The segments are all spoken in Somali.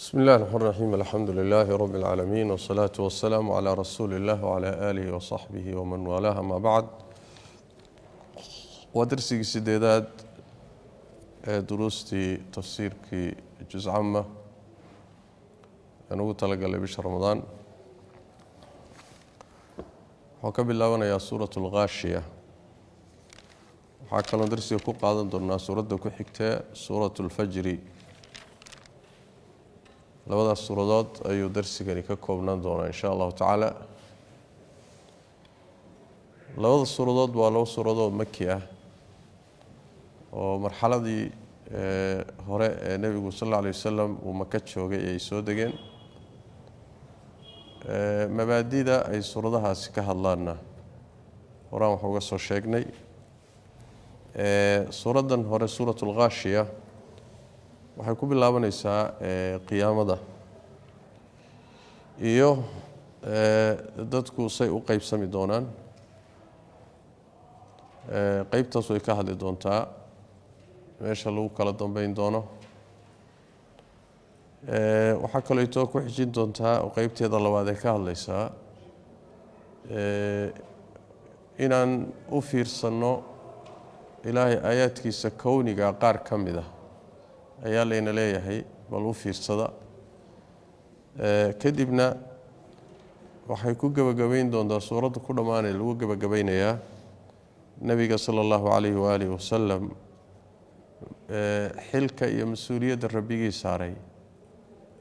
بسم الله الرحمن الرحيم الحمد لله رب العالمين والصلاة والسلام على رسول الله وعلى آله وصحبه ومن والاه ما بعد ودرسي سديداد دروستي تفسير كي جزء عامة أنا تلقى لي بشهر رمضان وكب الله وانا يا سورة الغاشية وحكى لنا درسي كو قادم دورنا سورة كو حكتا سورة الفجر labada suuradood ayuu darsigani ka koobnaan doonaa insha Allah taala labada suuradood waa laba suuradood Makki ah oo marxaladii hore ee Nabigu sallallahu alayhi wasallam uu Makka joogay ay soo degeen mabaadida ay suuradahaasi ka hadlaana horaan waxa uga soo sheegnay suuradan hore suuratul Ghaashiya waxay ku bilaabanaysaa qiyaamada iyo dadku say u qaybsami doonaan qaybtaas way ka hadli doontaa meesha lagu kala dambeyn doono waxa kale oo ku xijin doontaa oo qaybteeda labaad ee ka hadlaysaa inaan u fiirsano Ilaahay aayaadkiisa kowniga qaar kamid ah ayaa leena leeyahay bal u fiirsada kadibna waxay ku gabagabayn doontaa suurada ku dhamaanay lagu gabagabaynayaa nabiga sallallahu alayhi wa alihi wasallam xilka iyo mas'uuliyadda rabbigii saaray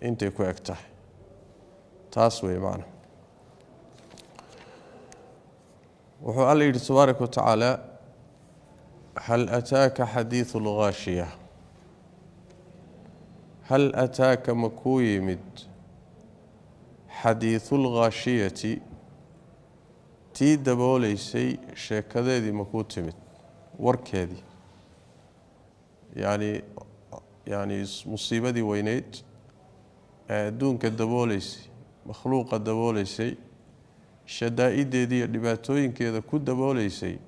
intay ku egtahay taas way macna wuxuu alla yidhi tabaaraka wa tacaala hal ataaka hadithul ghaashiyah هل أتاك مكويمد حديث الغاشية تي دبوليسي شيكادي مكوتمد وركادي يعني مصيبة دي وينيت دون كدبوليسي مخلوق دبوليسي شدائد دي دباتوين كذا كود دبوليسي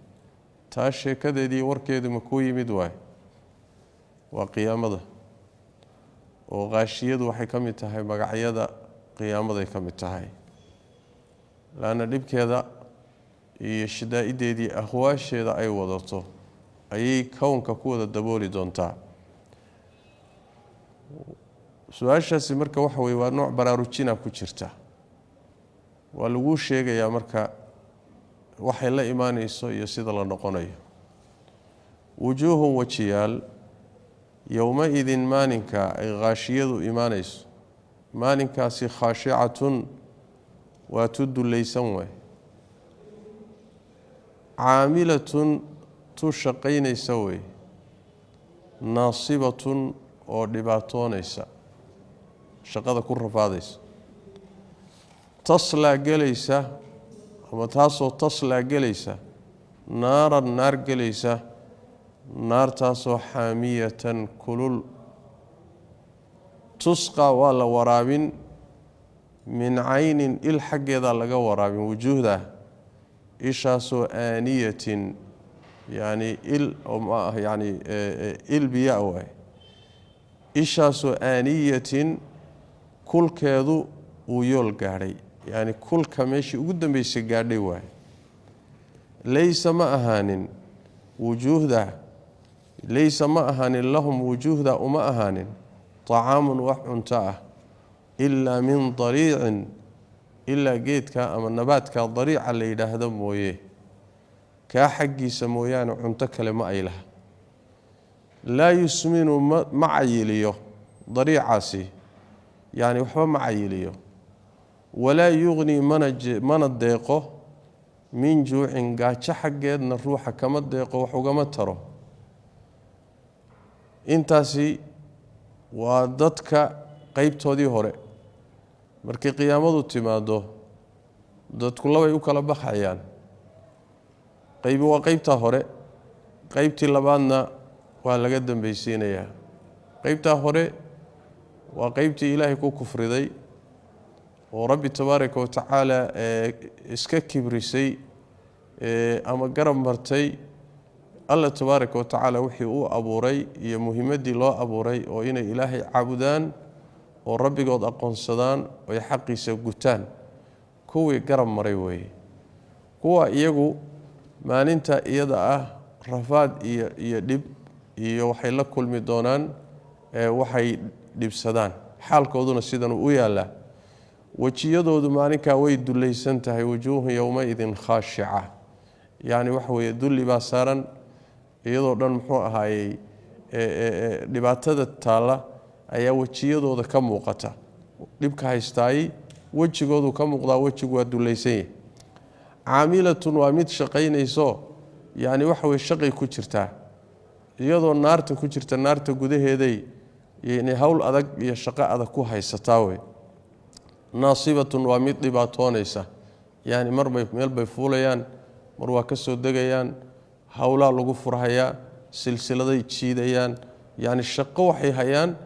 تا شيكادي دي وركادي مكويمد واي وقيامة oo gaashiyadu waxay ka mid tahay magacyada qiyaamada ay ka mid tahay laana dibkeeda iyo shidaa'ideedii ahwaasheeda ay wadato ayay koonka ku wada dabooli doontaa su'aashaasi marka waxa weey waa nooc baraarujina ku jirta waa lagu sheegayaa marka waxay la iimaanayso iyo sida la noqonayo wujuuhun wajiyaal يومئذ مانكا أي غاشية إيمانيس مانكا سي خاشعة وتد ليسنوه عاملة تشقين يسوي ناصبة أو دباتون يسا شقادة كرة فاضيس تصلى قليسة أما تاسو تصلى قليسة نار النار قليسة نار تاسو حامية كلل تسقى ولا ورابين من عين الحق إذا لقى ورابين وجوده إشاسو آنية يعني البياء إشاسو آنية كل كذو ويول قاري يعني كل كمشي قدام بيسي قاري واي ليس ما أهان وجوده ليس ما أهان لهم وجوه ذا وما أهان طعام وحنتاه إلا من ضريع إلا جيت كأما النبات كضريع اللي يدهدم مويه كحقي سمويان عنتك لما إله لا يسمن معيليه ضريع عاسي يعني وحوى معيليه ولا يغني من الضيقه من جوع قاتش حقيد نروح كما الضيقه وحوى تره intaasi waa dadka qaybtoodii hore markii qiyaamadu timaado dadku labay u kala baxayaan qaybi waa qaybta hore qaybtii labaadna waa laga dambaysiinayaa qaybta hore waa qaybtii Ilaahay ku kufriday oo Rabbi tabaaraka wa tacaala iska kibrisay ama garab martay الله تبارك وتعالى وحي أبوري هي مهمتي لا أبوري وإن إلهي عبدان oo rabbigood aqoonsadaan oo ay xaqiisa gutaan kuwii garab maray weeye kuwa iyagu maalinta iyada ah rafaad iyo dhib iyo waxay la kulmi doonaan waxay dhibsadaan xaalkooduna sidan u yaala wajiyadoodu maalinka way dulaysan tahay wujuuhu yawma idin khashi'a yani waxa weeye dulli baa saaran iyadoo dhan muxuu ahaayay dhibaatada taala ayaa wajiyadooda ka muuqata dhibka haystaay wajigoodu ka muuqdaa wajigu waa dulaysan caamilatun waa mid shaqaynayso yani waxa weeye shaqay ku jirtaa iyadoo naarta ku jirta naarta gudaheeday yani hawl adag iyo shaqo adag ku haysataa way naasibatun waa mid dhibaatoonaysa yani meel bay fuulayaan mar waa ka soo degayaan hawlaa lagu furhayaa silsiladay jiidayaan yani shaqo waxay hayaan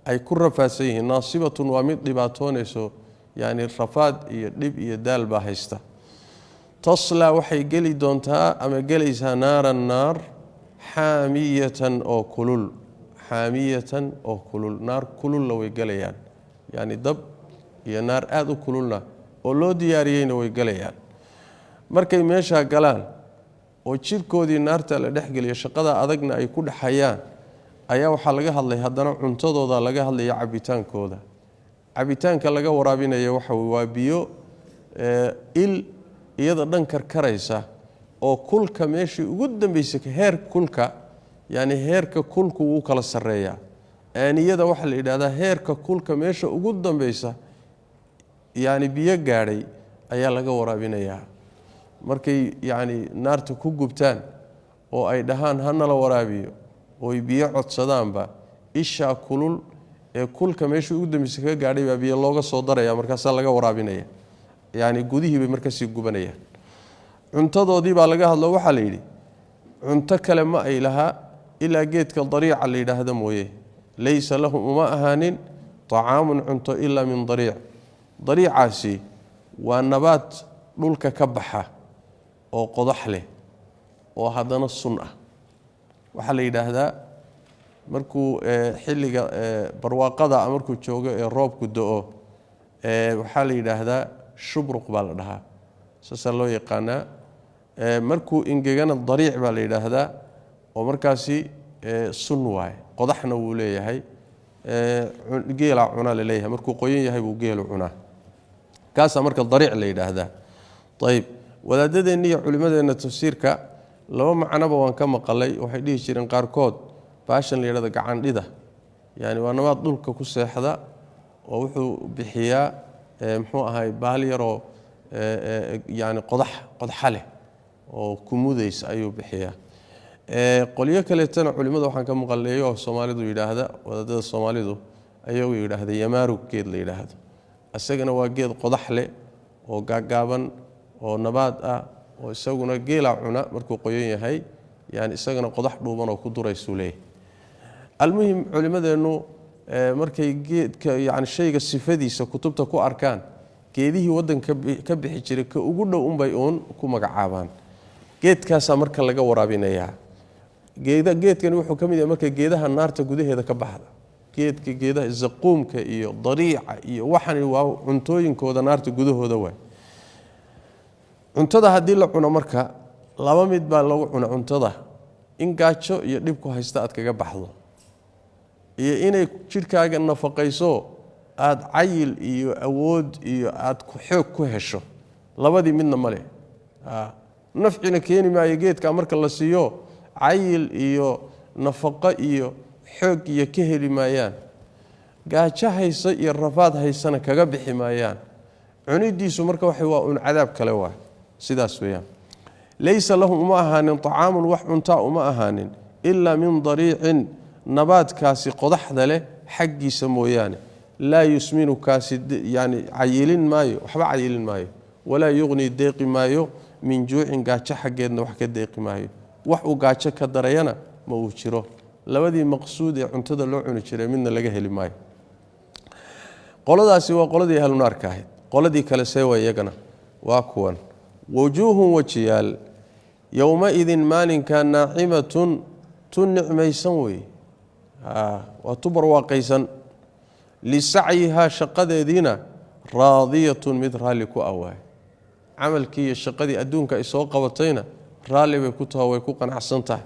ay ku rafaadsan yihiin naasibatun waa mid dhibaatoonayso yani rafaad iyo dhib iyo daal baa haysta tasla waxay geli doontaa ama gelaysaa naaran naar xaamiyatan oo kulul naar kululna way galayaan yani dab iyo naar aad u kululna oo loo diyaariyeyna way galayaan markay meesha galaan oo jirkoodii naarta la dhexgeliyo shaqada adagna ay ku dhaxayaan ayaa waxaa laga hadlay haddana cuntadooda laga hadlaya cabitaankooda cabitaanka laga waraabinaya waxa waa biyo il iyada dhan karkaraysa oo kulka meeshii ugu dambeysay heer kulka yani heerka kulku uu kala sareeyaa aaniyada waxa la yiraahdaa heerka kulka meesha ugu dambaysa yani biyo gaadhay ayaa laga waraabinayaa markay yani naarta ku gubtaan oo ay dhahaan hana la waraabiyo oo biyo codsadaanba isha kulul ee kulka meesha ugu dambaysa ka gaadhay baa biyo looga soo daraya markaas laga waraabinaya yani gudihii bay markaas gubanayaan cuntadoodii baa laga hadlo waxa la yiri cunto kale ma ay laha ila geedka dariica la yiraahdo mooyee laysa lahum uma ahaanin طعام cunto ila min dariic dariicaasi waa nabaad dhulka ka baxa oo qodax leh oo hadana sun ah waxa la yiraahdaa markuu xilliga barwaaqada markuu joogo ee roobku da'o waxa la yiraahdaa shubruq baa la dhahaa sasa loo yaqaana markuu ingegana dariic baa la yiraahdaa oo markaasi sun waay qodaxna wuu leeyahay geela cuna leeyahay markuu qoyan yahay buu geelu cunaa kaas marka dariic la yiraahdaa طيب wadaadadeenna iyo culimadeena tafsiirka laba macnaba waan ka maqalay waxay dhihi jireen qaarkood baashan la yiraahdo gacan dhida yani waa nabaad dhulka ku seexda oo wuxuu bixiyaa muxuu ahay baal yaro yani qodax leh oo kumudaysa ayuu bixiyaa qoliyo kale tan culimada waxaan ka maqaleeyo oo Soomaalidu yiraahdo wadada Soomaalidu ayuu yiraahdo yamaru geed la yiraahdo asagana waa geed qodax leh oo gaagaaban oo nabaad ah oo isaguna geela cuna markuu qoyan yahay yani isagana qodax dhuuban oo ku duraysu leeyahay almuhim culimadeenu markay geedka yani shayga sifadiisa kutubta ku arkaan geedihii wadanka ka bixi jiray ka ugu dhow unbay ku magacaabaan geedkaas marka laga waraabinayaa geedkan wuxuu kamid yahay marka geedaha naarta gudaheeda ka baxda geedaha zaquumka iyo dariica iyo waxan waa cuntooyinkooda naarta gudahooda way cuntada hadii la cuno marka laba mid baa lagu cuno cuntada in gaajo iyo dhib ku haysta aad kaga baxdo iyo inay jirkaaga nafaqayso aad cayil iyo awood iyo aad ku xoog ku hesho labadii midna male nafcina keeni maayo geedka marka la siiyo cayil iyo nafaqo iyo xoog iyo ka heli maayaan gaajo haysa iyo rafaad haysana kaga bixi maayaan cunidiisu marka waxa waa un cadaab kale waa sidaas weeyaan laysa lahum ma ahaanin طعام wax cunta uma ahaanin illa min dariicin nabaadkaasi qodaxda leh xaqiisa mooyaane la yusminu kaasi yani cayilin maayo waxba cayilin maayo wala yughni deeqi maayo min juucin gaajo xageedna wax ka deeqi maayo wax uu gaajo ka darayana ma uu jiro labadii maqsuud ee cuntada loo cuni jiray midna laga heli maayo qoladaasi waa qoladii ahlu naarka ahayd qoladii kale seewa iyagana waa kuwan wujuhun wajiyal yawma idin maalinka naacimatun tun nicmaysan way waa tubarwaaqaysan lisacyihaa shaqadeediina raadiyatun mid raalli ku awaay camalkii iyo shaqadii adduunka ay soo qabatayna raalli bay ku tahay way ku qanacsan tahay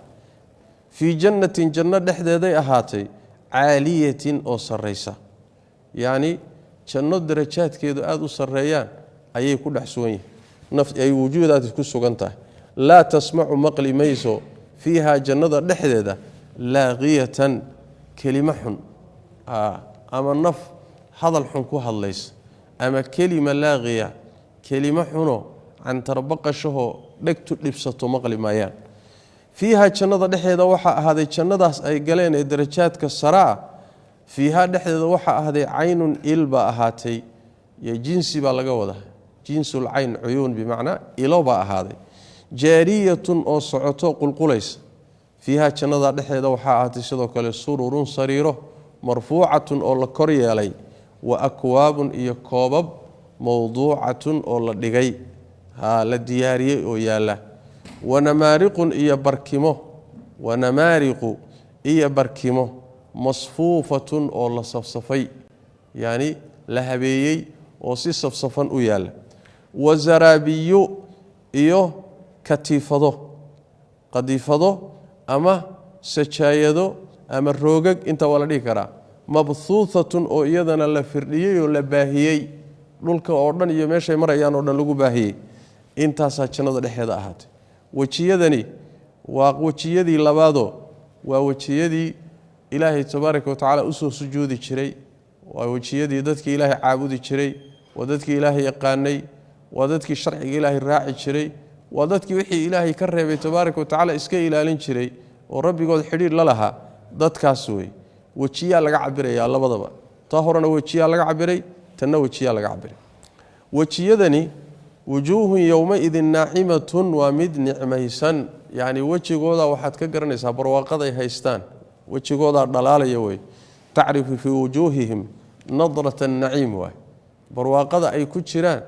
fii jannatin janno dhexdeeday ahaatay caaliyatin oo sarraysa yacni janno darajaadkeedu aada u sarreeyaan ayay ku dhex sugan yihiin ay wujuudaadi ku sugan tahay laa tasmacu maqli mayso fiihaa jannada dhexdeeda laaqiyatan kelimo xun ama naf hadal xun ku hadlaysa ama kelima laaqiya kelimo xuno cantarbaqashahoo dhegtu dhibsato maqli maayaan fiihaa jannada dhexdeeda waxaa ahaaday jannadaas ay galeen ee darajaadka saraa fiihaa dhexdeeda waxaa ahaaday caynun il baa ahaatay iyo jinsi baa laga wadaa jinsul cayn cuyuun bimacnaa ilo baa ahaaday jaariyatun oo socoto qulqulaysa fiihaa jannada dhexdeeda waxaa ahaatay sidoo kale sururun sariiro marfuucatun oo la kor yeelay wa akwaabun iyo koobab mowduucatun oo la dhigay la diyaariyey oo yaalla wanamaariqun iyo barkimo wanamaariqu iyo barkimo masfuufatun oo la safsafay yacni la habeeyey oo si safsafan u yaalla wazaraabiyu iyo katiifado qadiifado ama sajaayado ama roogag inta waa la dhihi karaa mabhuuthatun oo iyadana la firdhiyey oo la baahiyey dhulka oo dhan iyo meeshay marayaan oo dhan lagu baahiyey intaasaa jannada dhexeeda ahaatay wejiyadani waa wejiyadii labaadoo waa wejiyadii ilaahay tabaaraka watacaala usoo sujuudi jiray waa wejiyadii dadkii ilaahay caabudi jiray waa dadkii ilaahay yaqaanay waa dadkii sharciga ilaahay raaci jiray waa dadkii wixii ilaahay ka reebay tabaaraka watacaala iska ilaalin jiray oo rabbigood xidhiir la lahaa dadkaas wey wejiyaa laga cabirayaa labadaba taa horena wejiyaa laga cabiray tanna wejiyaa laga cabiray wejiyadani wujuuhun yowmaidin naacimatun waa mid nicmaysan yacni wejigooda waxaad ka garanaysaa barwaaqaday haystaan wejigoodaa dhalaalaya wey tacrifu fii wujuuhihim nadrata naciim waay barwaaqada ay ku jiraan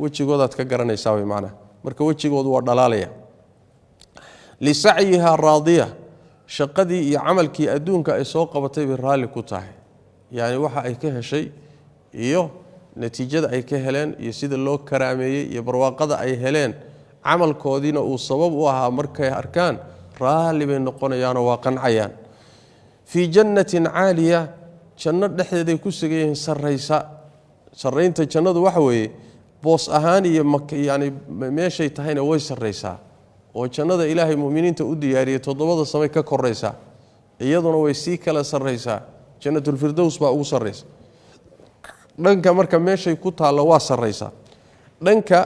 wejigoodaad ka garanaysaa wey macnaha marka wejigoodu waa dhalaalaya lisacyihaa raadiya shaqadii iyo camalkii adduunka ay soo qabatay bay raalli ku tahay yacni waxa ay ka heshay iyo natiijada ay ka heleen iyo sida loo karaameeyey iyo barwaaqada ay heleen camalkoodiina uu sabab u ahaa markay arkaan raalli bay noqonayaanoo waa qancayaan fii jannatin caaliya janno dhexdeeday ku sugan yihiin sarraysa sarraynta jannadu waxa weeye boos ahaan iyo yani meeshay tahayna way sarraysaa oo jannada ilaahay mu'miniinta u diyaariyey 7 samay ka koraysaa iyaduna way sii kala sarraysaa jannatulfirdows baa ugu sarraysa dhanka marka meeshay ku taallo waa sarraysaa dhanka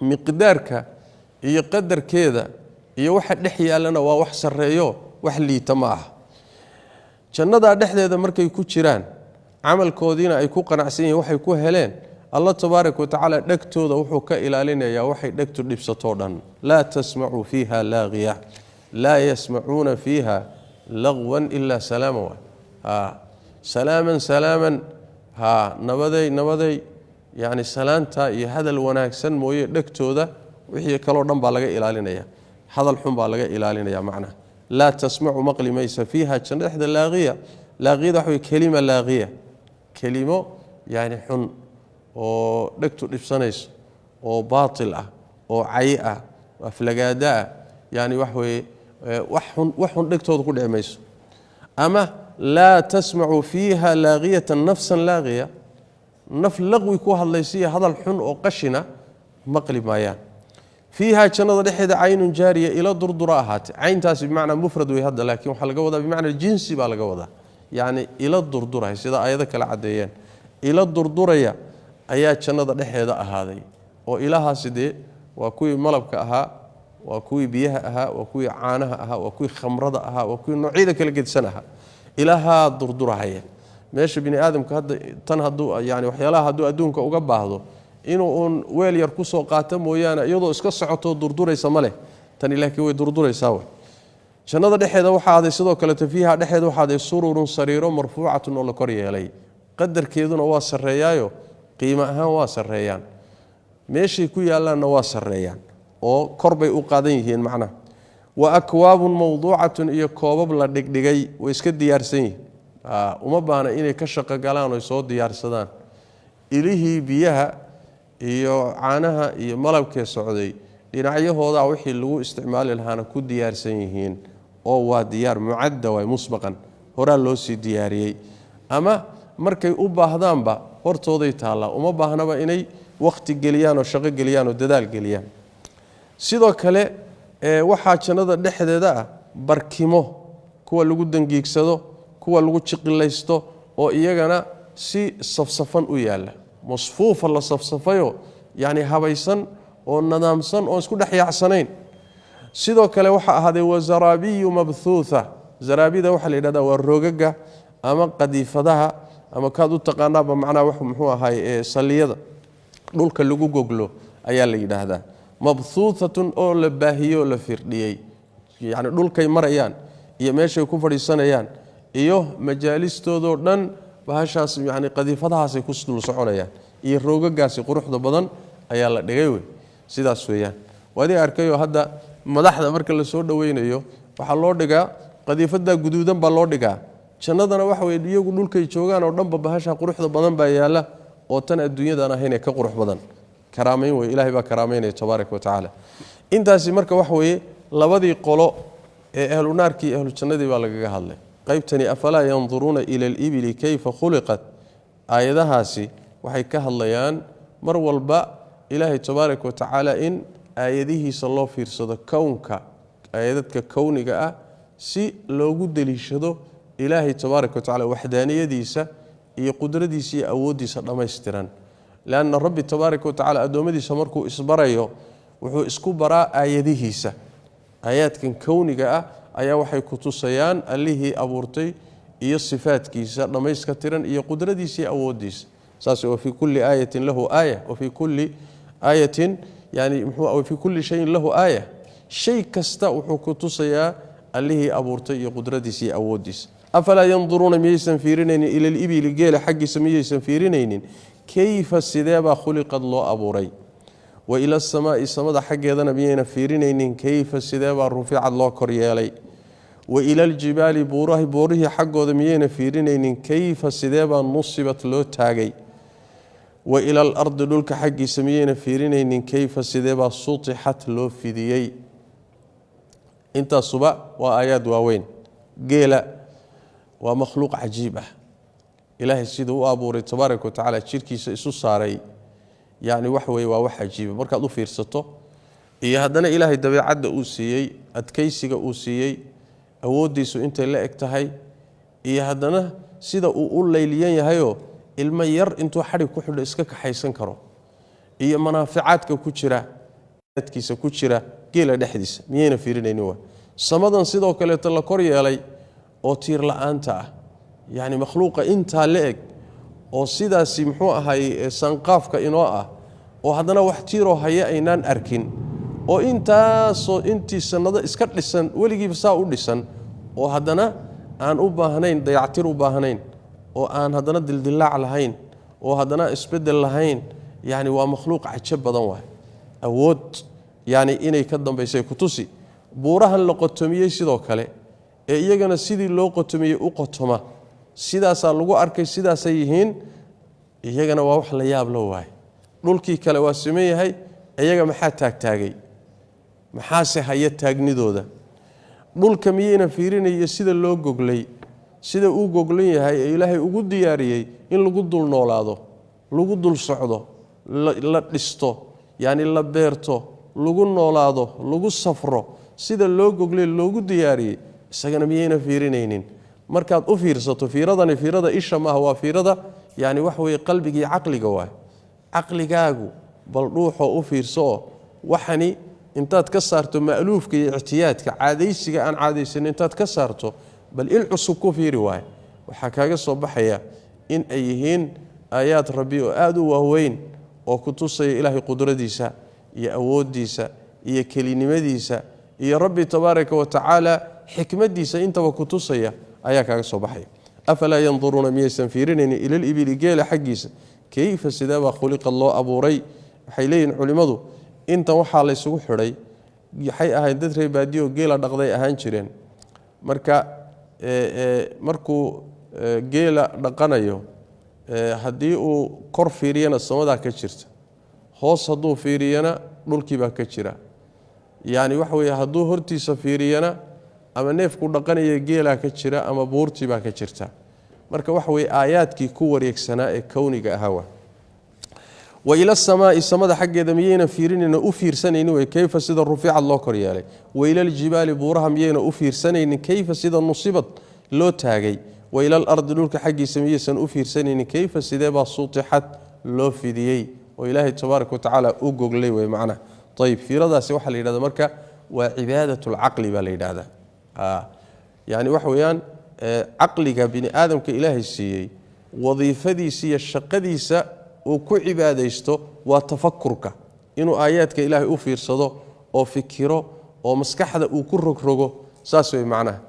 miqdaarka iyo qadarkeeda iyo waxa dhex yaallana waa wax sarreeyo wax liita ma aha jannadaa dhexdeeda markay ku jiraan camalkoodiina ay ku qanacsan yihiin waxay ku heleen allah tabaaraka watacaala dhegtooda wuxuu ka ilaalinayaa waxay dhegtu dhibsatoo dhan laa tasmacuu fiiha laaqiya laa yasmacuuna fiiha lagwan ilaa salaama salaaman salaaman nabaday yani salaanta iyo hadal wanaagsan mooye dhegtooda wixii kaloo dhan baa laga ilaalinaya hadal xun baa laga ilaalinaya macnaha laa tasmacu maqli maysa fiiha janna dhexda laaqiya laaqiyada waxa wey kelima laaqiya kelimo yani xun oo dhegtu dhibsanayso oo baatil ah oo cay ah aflagaada ah yani wax weeye wax xun dhegtooda ku dhici mayso ama laa tasmacu fiiha laaqiyatan nafsan laaqiya naf laqwi ku hadlaysiiya hadal xun oo qashina maqli maayaan fiiha jannada dhexeeda caynun jaariya ila durdura ahaatay cayntaasi bimacnaa mufrad wey hadda laakiin waxaa laga wadaa bimacnaa jinsi baa laga wadaa yacni ila durduraya sida aayado kale caddeeyeen ila durduraya ayaa jannada dhexeeda ahaaday oo ilahaasi dee waa kuwii malabka ahaa waa kuwii biyaha ahaa waa kuwii caanaha ahaa waa kuwii khamrada ahaa waa kuwii noocyada kala gedsan ahaa ilahaa durdurahaya meesha bini aadamka hadda tan hadduu yani waxyaalaha hadduu adduunka uga baahdo inuu uun weel yar ku soo qaato mooyaane iyadoo iska socotoo durduraysa ma leh tani laakiin way durduraysaa wey jannada dhexeeda waxaa aday sidoo kaleeto fiiha dhexeeda waxaa aday sururun sariiro marfuucatun oo la kor yeelay qadarkeeduna waa sarreeyaayo qiimo ahaan waa sarreeyaan meeshay ku yaallaanna waa sarreeyaan oo kor bay u qaadan yihiin macnaha wa akwaabun mawduucatun iyo koobab la dhigdhigay way iska diyaarsan yihiin uma baana inay ka shaqo galaan oo soo diyaarsadaan ilihii biyaha iyo caanaha iyo malabkee socday dhinacyahooda wixii lagu isticmaali lahaana ku diyaarsan yihiin oo waa diyaar mucadda way musbaqan horaa loo sii diyaariyey ama markay u baahdaanba hortooday taallaa uma baahnaba inay waqti geliyaan oo shaqo geliyaan oo dadaal geliyaan sidoo kale waxaa jannada dhexdeeda ah barkimo kuwa lagu dangiigsado kuwa lagu jiqilaysto oo iyagana si safsafan u yaala masfuufa la safsafayo yani habaysan oo nadaamsan oo isku dhaxyaacsanayn sidoo kale waxa ahaaday wazarabiyu mabthuutha zarabida waxa la yiraahdaa waa rogaga ama qadiifadaha ama kaad u taqaanaaba macnaa wax muxuu ahaay saliyada dhulka lagu goglo ayaa la yiraahdaa mabthuuthatun oo la baahiyo la firdhiyay yani dhulkay marayaan iyo meeshay ku fadhiisanayaan iyo majaalistoodo dhan bahashaas yani qadiifadahaas ay ku dul soconayaan iyo roogagaasi quruxda badan ayaa la dhigay way sidaas weeyaan waadi arkayo hadda madaxda marka la soo dhaweynayo waxa loo dhigaa qadiifada guduudan baa loo dhigaa jannadana waxa way iyagu dhulkay joogaan oo dhanba bahasha quruxda badan baa yaala oo tan adduunyadan ahayn ka qurux badan karaameyn way ilaahay baa karaameynay tabaaraka wa taala intaasi marka waxa way labadii qolo ee ahlu naarki iyo ahlu jannadii baa lagaga hadlay qaybtani afala yanzuruna ila al-ibli kayfa khuliqat ayadahaasi waxay ka hadlayaan mar walba ilaahay tabaaraka wa taala in ayadihiisa loo fiirsado kownka ayadadka kowniga ah si loogu daliishado ilaahay tabaaraka wa taala waxdaaniyadiisa iyo qudradiisa iyo awoodiisa dhameystiran laana rabbi tabaaraka wa taala adoomadiisa markuu isbarayo wuxuu isku baraa ayadihiisa ayaadkan kowniga ah ayaa waxay ku tusayaan allihii abuurtay iyo sifaadkiisa dhameyska tiran iyo qudradiisa iyo awoodiisa saas oo fi kulli ayatin lahu aya wa fi kulli ayatin yani muxuu fi kulli shay lahu aya shay kasta wuxuu ku tusayaa allihii abuurtay iyo qudradiisa iyo awoodiisa afala yanzuruna miyaysan fiirinaynin ila al-ibli geela xaqiisa miyaysan fiirinaynin kayfa sidaba khuliqad loo abuuray wa ila as-samaa'i samada xageedana miyayna fiirinaynin kayfa sidaba rufiicad loo kor yeelay wa ila al-jibali buurihi xagooda miyayna fiirinaynin kayfa sidaba nusibat loo taagay wa ila al-ardi dhulka xaqiisa miyayna fiirinaynin kayfa sidaba sutihat loo fidiyay inta suba waa ayad waaweyn geela waa makhluuq cajiib ah ilaahay sidoo u abuuray tabaaraka wa taala jirkiisa isu saaray yani wax weey waa wax cajiib markaad u fiirsato iyo hadana ilaahay dabeecadda uu siiyay adkaysiga uu siiyay awoodiisu intay la eg tahay iyo hadana sida uu u leeyliyan yahayo ilma yar intuu xarig ku xidho iska kaxaysan karo iyo manaaficaadka ku jira dadkiisa ku jira geela dhexdiisa miyayna fiirinaynin waa samadan sidoo kale la kor yeelay oo tiir la'aanta ah yani makhluuqa inta la eg oo sidaasi muxuu ahay sanqaafka inoo ah oo hadana wax tiiro haya aynaan arkin oo intii sanado iska dhisan waligiiba saa u dhisan oo hadana aan u baahnayn dayactir u baahnayn oo aan hadana dildilaac lahayn oo hadana isbedel lahayn yani waa makhluuq cajab badan waay awood yani inay ka dambaysay ku tusi buurahan la qotomiyay sidoo kale ee iyagana sidii loo qotomiyay u qotoma sidaas lagu arkay sidaas ay yihiin iyagana waa wax la yaab loo waay dhulkii kale waa sameeyahay iyaga maxaa taagtaagay maxaa se haya taagnidooda dhulka miyayna fiirinaya sida loo goglay sida uu goglan yahay ee ilaahay ugu diyaariyay in lagu dul noolaado lagu dul socdo la dhisto yani la beerto lagu noolaado lagu safro sida loo goglay loogu diyaariyay isagana miyayna fiirinaynin markaad u fiirsato fiiradani fiirada isha ma waa fiirada yani wax weey qalbiga aqliga waa aqligaagu bal dhuuxo u fiirso waxani intaad ka saarto ma'luufka iyo ihtiyaadka caadaysiga aan caadaysan intaad ka saarto bal il cusub ku fiiri waay waxa kaaga soo baxaya in ay yihiin ayad rabbi oo aad u waaweyn oo ku tusay ilaahay qudradiisa iyo awoodiisa iyo kelinimadiisa iyo rabbi tabaaraka wa taala xikmadiisa intaba ku tusaya ayaa kaaga soo baxay afala yanzuruna miyaysan fiirinaynin ila al-ibli geela xaqiisa kayfa sidaba khuliqa loo abuuray waxay leeyihiin culimadu inta waxa la isugu xiray waxay ahayd dad reer baadiyo geela dhaqday ahaan jireen markuu geela dhaqanayo haddii uu kor fiiriyana samada ka jirta hoos hadduu fiiriyana dhulkii baa ka jira yani waxa weeye hadduu hortiisa fiiriyana ama neefku dhaqanaya geela ka jira ama buurtii baa ka jirta marka waxa weeye aayaadkii ku wareegsanaa ee kowniga ahaa wa ila samaa'i samada xaggeeda miyayna fiirinayna u fiirsanaynin way kayfa sida rufiicad loo kor yeelay wa ila aljibaali buuraha miyayna u fiirsanaynin kayfa sida nusibad loo taagay wa ila al-ardi dhulka xaggiisa miyaysan u fiirsanaynin kayfa sidee baa sutixad loo fidiyey oo ilaahay tabaaraka wa tacaala u goglay way macnaha طيب fiiradaasi waxa la yiraahdaa marka waa cibaadatul aqli baa la yiraahdaa yani wax weeyaan aqliga bini aadamka ilaahay siiyay wadiifadiisa iyo shaqadiisa uu ku cibaadeysto waa tafakkurka inuu aayaadka ilaahay u fiirsado oo fikiro oo maskaxda uu ku rogrogo saas way macnaha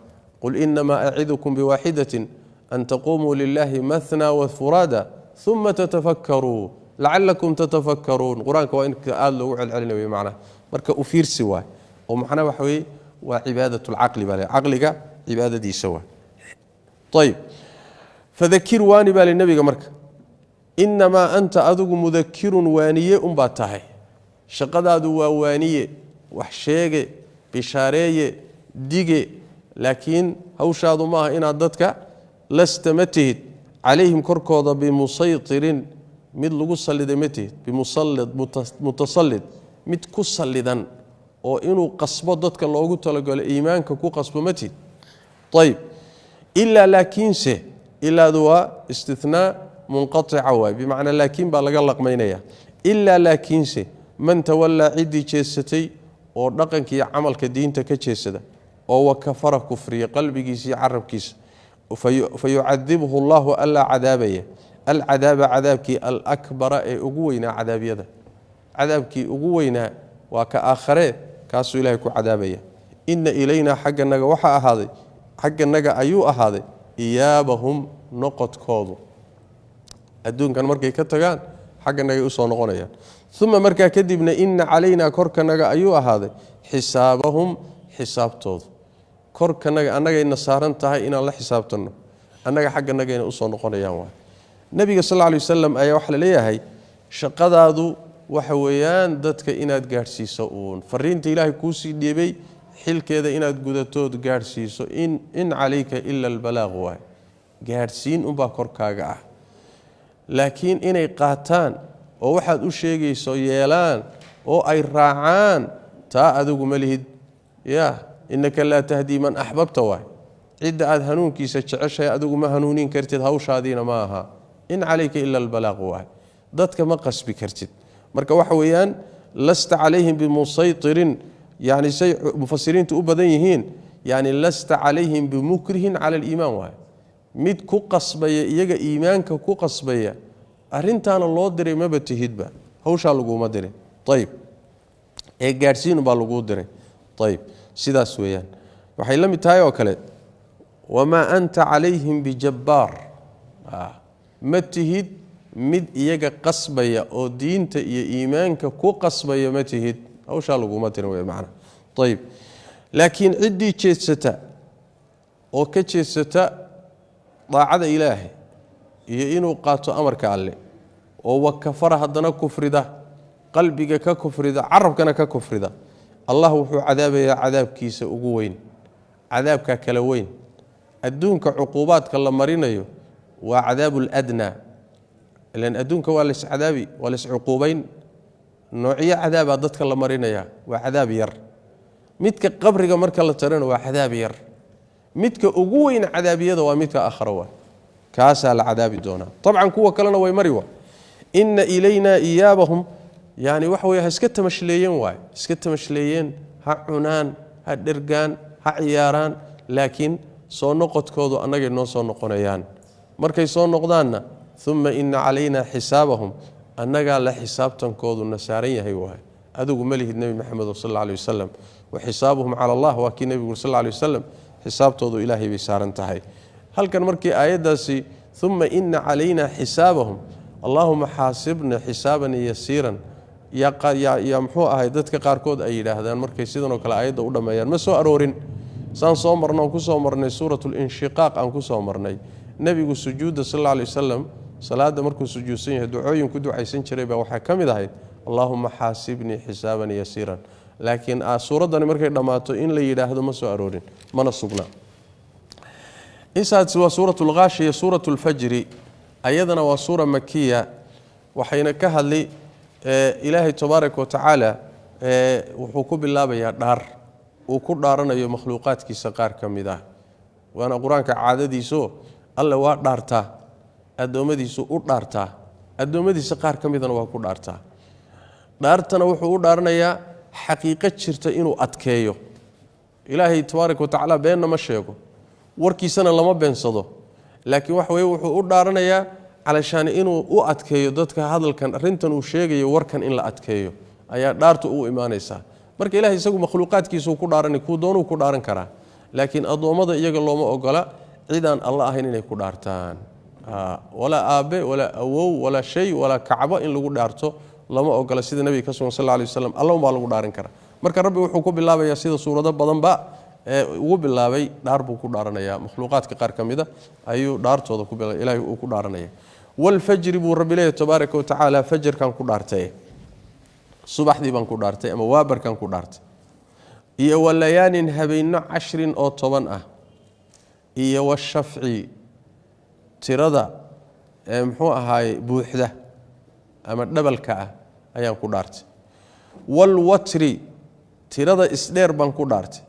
qul inma a'idukum biwahidatin an taqumu lillahi mathna wa furada thumma tatafakkaru لعلكم تتفكرون قرآن كوين قال له علعلنا بمعنى مركا أفير سوا ومعنى وحوي وعبادة العقل بالي عقلك عبادة دي سوا طيب فذكر واني بالي النبي مركا إنما أنت أذق مذكر وانية أمباتاهي شقداد وانية وحشيغي بشارية ديغي لكن هوشاد ما إن عددك لست متهد عليهم كركوضة بمسيطر mid lagu saliday matid bimusallid mutasallid mid ku salidan oo inuu qasbo dadka loogu talagalo iimaanka ku qasbo matid طيب illa lakinse illa duwa istithna munqati'a wa bimaana lakin ba laga laqmaynaya illa lakinse man tawalla idi jeesatay oo dhaqanka iyo amalka diinta ka jeesada oo wakafara kufriya qalbigiisa iyo carabkiisa fayu'adhibuhu Allahu alla adabaya العذاب عذابك الأكبر أقوينا عذابيدا عذابك أقوينا وكآخره كاسو إلهي عذابيا إن إلينا حق النجا وحا هذا حق النجا أيو هذا إيابهم نقط كوضو الدون كان مركي كتغان حق النجا أصلا نغنيا ثم مركا كدبنا إن علينا كرك النجا أيو هذا حسابهم حساب توض كرك النجا النجا إن صارن تهي إن الله حسابتنا النجا حق النجا أصلا نغنيا nabiga sallallahu alayhi wasallam ayaa wax la leeyahay shaqadaadu waxa weeyaan dadka inaad gaarsiiso oo fariinta ilaahay ku sii dhiibay xilkeeda inaad gudato gaarsiiso in alayka illa albalagh wa gaarsiin u ba korkaaga ah laakiin inay qaataan oo waxaad u sheegayso yeelaan oo ay raacaan taa adigu malihid ya innaka la tahdi man ahbabta wa cid aad hanuunkiisa jeceshay adigu ma hanuunin kartid hawshaadina ma aha إن عليك إلا البلاغ واحد ذاتك ما قص بكرتد مركا وحويان لست عليهم بمسيطر يعني مفسرين تؤبدينهين يعني لست عليهم بمكره على الإيمان واحد ميد كو قصبية يجا إيمانك كو قصبية أرنتان الله دري ما بتهيد با هو شالقو ما دري طيب إيه جارسين بالقو دري طيب سيدا سويان وحيلم تاي وكلت وما أنت عليهم بجبار متهد مد إيجا قصبية أو دينت إيمانك كو قصبية متهد أو شالقو ما تنوي معنا طيب لكن عدي تشيستا أو كتشيستا ضاعد إلهي إنو قاتو أمرك علي أو وكفر هدنا كفر ده قلبك ككفر ده عربك ككفر ده الله وحو عذاب يا عذاب كيس أقوين عذابك كلوين أدونك عقوباتك الله مرينيو وعذاب الأدنى لأن أدونك ولس عذابي ولس عقوبين نوعية عذاب ضدك الله مرينيا وعذاب ير متك قبرك مرك الله ترين وعذاب ير متك أقوين عذاب يد ومتك أخروه كاسا العذاب دونا طبعا كوا كلنا ويمروا إن إلينا إيابهم يعني وحوي هسكت مشليين واي هسكت مشليين ها عنان ها درجان ها عياران لكن صو نقط كودو أنا جنون صو نقنيان markay soo noqdaanna thumma inna alayna hisaabahum annaga la xisaabtankoodu nasaaran yahay waay adigu malihid nabi maxamed sallallahu alayhi wasallam wa hisaabuhum ala allah wa kii nabi sallallahu alayhi wasallam xisaabtoodu ilaahay bay saaran tahay halkan markii aayadaasi thumma inna alayna hisaabahum allahumma hasibna hisaban yasiran ya muxuu ahay dadka qaarkood ay yiraahdaan markay sidan oo kale aayada u dhameeyaan ma soo aroorin saan soo marnay ku soo marnay suuratul inshiqaaq aan ku soo marnay nabigu sujuuda sallallahu alayhi wasallam salaada markuu sujuudsan yahay ducooyin ku ducaysan jiray baa waxa kamid ahayd Allahumma hasibni hisaban yasiran laakiin suuradani markay dhamaato in la yiraahdo ma soo aroorin mana sugna isaas waa suuratul ghaashiya suuratul fajr ayadana waa suura makkiya waxayna ka hadlay ilaahay tabaaraka wa tacaala wuxuu ku bilaabayaa dhaar uu ku dhaaranayo makhluuqaadkiisa qaar kamid ah waana quraanka caadadiisu alla waa dhaartaa adoomadiisu u dhaartaa adoomadiisa qaar kamidana waa ku dhaartaa dhaartana wuxuu u dhaaranayaa xaqiiqo jirta inuu adkeeyo ilaahay tabaaraka wa tacaala beenna ma sheego warkiisana lama beensado laakiin wax weeye wuxuu u dhaaranayaa calashaan inuu u adkeeyo dadka hadalkan arintan uu sheegayo warkan in la adkeeyo ayaa dhaartu u iimaanaysa marka ilaahay isagu makhluuqaadkiisu ku dhaaranay ku doonuu ku dhaaran karaa laakiin adoomada iyaga looma ogola ciidan Allah ahayn inay ku dhaartaan wala aabe wala awow wala shay wala kacba in lagu dhaarto lama ogola sida nabiga ka sallallahu alayhi wasallam Allah ma lagu dhaaran kara marka rabbi wuxuu ku bilaabayaa sida suurado badan ba ugu bilaabay dhaar buu ku dhaaranaya makhluuqaadka qaar kamida ayuu dhaartooda ku bilaabay ilaahay uu ku dhaaranaya wal fajr buu rabbi leeyahay tabaaraka wa tacaala fajrkan ku dhaartay subaxdii baan ku dhaartay ama waabarkan ku dhaartay iyo walayaanin habeenno 10 oo 10 ah iyo washafci tirada muxuu ahaay buuxda ama dhabalka ah ayaan ku dhaartay wal watri tirada isdheer baan ku dhaartay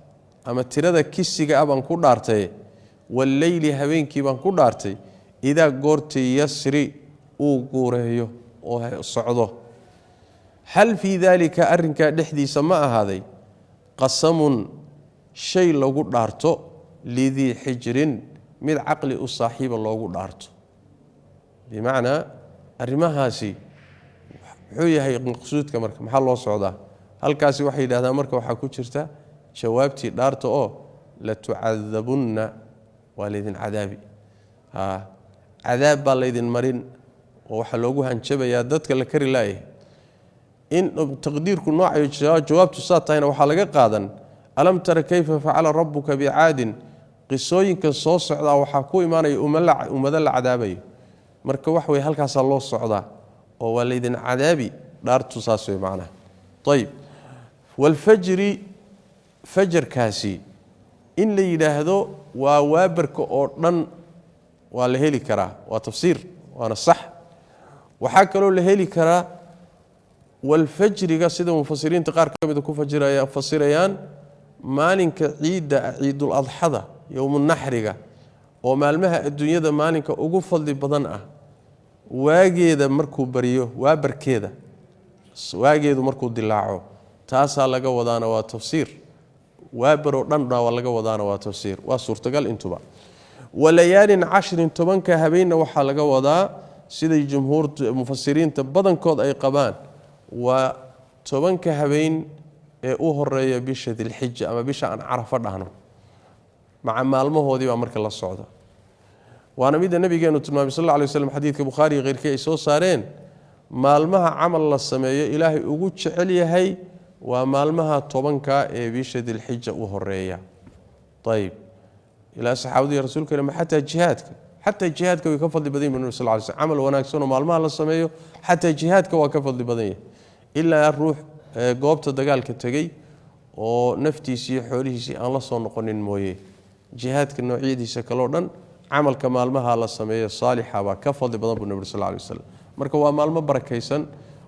ama tirada kisiga ah baan ku dhaartay wal layli habeenkii baan ku dhaartay ida goortii yasri uu guureeyo oo socdo hal fi dhalika arrinka dhexdiisa ma ahaaday qasamun shay lagu dhaarto lidii xijrin mid aqli u saaxiiba loogu dhaarto bimaana arimahaasi wuxuu yahay maqsuudka marka maxaa loo socdaa halkaasi waxay yiraahdaan marka waxa ku jirta jawaabtii dhaarta oo la tu'adabunna walidin adaabi cadaab baa leedin marin oo waxa loogu hanjabayaa dadka la kari laayay in taqdiirku noocayo jawaabtu saatayna waxa laga qaadan alam tara kayfa fa'ala rabbuka bi'aadin qisooyinka soo socda waxa ku iimaanay umada la cadaabay marka wax way halkaas loo socdaa oo waliidin cadaabi dhaartu saasay macna tayib wal fajri fajr kaasi in la yiraahdo waa waabarka oo dhan waa la heli karaa waa tafsiir waana sax waxa kale oo la heli karaa wal fajriga sida mufassiriinta qaar kamid ku fasirayaan maalinka ciidul adhada yawmul nahriga oo maalmaha adduunyada maalinka ugu fadli badan ah waageeda markuu bariyo waabarkeeda waageedu markuu dilaaco taasa laga wadaana waa tafsiir waabaro dhanna waa laga wadaana waa tafsiir waa suurtagal intuba walayaalin 10 tobanka habeenna waxa laga wadaa sida jumhuurta mufassiriinta badankood ay qabaan waa tobanka habeen ee u horeeya bisha Dhulhijja ama bisha aan Arafa dhahno maca maalmahoodii baa marka la socda waana mid nabigeenu tilmaamay sallallahu alayhi wasallam xadiidka Bukhari qeyrkii ay soo saareen maalmaha amal la sameeyo ilaahay ugu jecel yahay waa maalmaha tobanka ee bisha Dhulhijja u horeeya tayib ila saxaabada rasuulka حتى جهادك way ka fadli badan yihiin sallallahu alayhi wasallam amal wanaagsan oo maalmaha la sameeyo حتى جهادك waa ka fadli badan yahay illa ruux goobta dagaalka tagay oo naftiisa iyo xoolihiisa aan la soo noqonin mooyee jihadka noocyadiisa kala dhan amalka maalmaha la sameeyo saalixa ba ka fadli badan buu nabi sallallahu alayhi wasallam marka waa maalmo barakaysan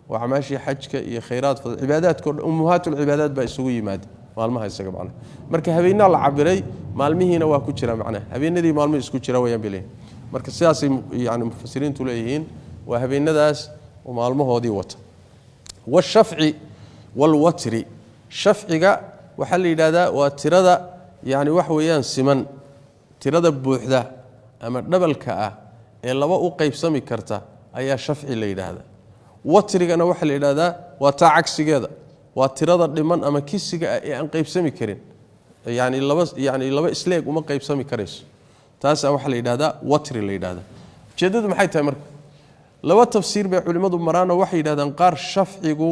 waa amaashi xajka iyo khayraad fadl cibaadaadka ummahatul cibaadaad ba isugu yimaad maalmaha isaga macna marka habeenna la cabiray maalmihiina waa ku jira macna habeenadii maalmo isku jira wayaan bilay marka sidaas yaani mufassiriintu leeyihiin waa habeenadaas oo maalmahoodii wata washaf'i walwatri shafciga waxa la yiraahdaa waa tirada yaani wax weeyaan siman tirada buuxda ama dhabalka ah ee laba u qaybsami karta ayaa shafci la yiraahdaa watrigana waxa la yiraahdaa waa taacagsigeeda waa tirada dhiman ama kisiga ee aan qaybsami karin yaani laba isleeg uma qaybsami karayso taas waxa la yiraahdaa watri la yiraahdaa jeedadu maxay tahay marka laba tafsiir bay culimadu maraan waxay yiraahdaan qaar shafcigu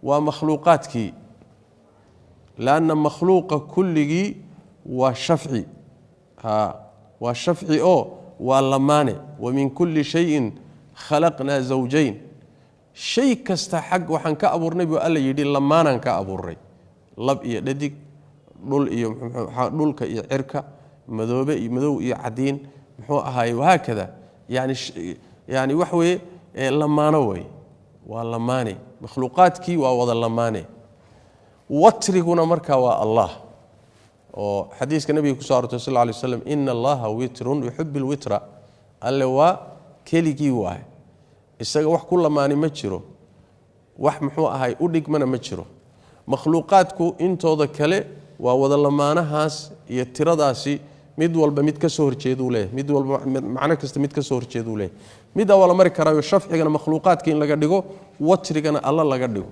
waa makhluuqaadkii laana makhluuqa kulligi waa shafci waa shafci oo واللمانه ومن كل شيء خلقنا زوجين شيء كستا حق وحن كأبورني بقال يدي لمانا كأبورني لب إيه لديك دول إيه دول كعركة مذوب إيه عدين هاي وهكذا يعني وحوي لمانوي واللماني مخلوقات كي ووضع اللماني وتركنا مركا والله وحديث النبي صلى الله عليه وسلم إن الله وتر يحب الوتر اللي هو كليكي واحد isaga wax ku lamaani ma jiro wax muxuu ahay u dhigmana ma jiro makhluuqaadku intooda kale waa wada lamaanahaas iyo tiradaasi mid walba mid ka soo horjeedu leeyahay mid walba macna kasta mid ka soo horjeedu leeyahay mid awal mari karaayo shafcigana makhluuqaadka in laga dhigo watrigana alla laga dhigo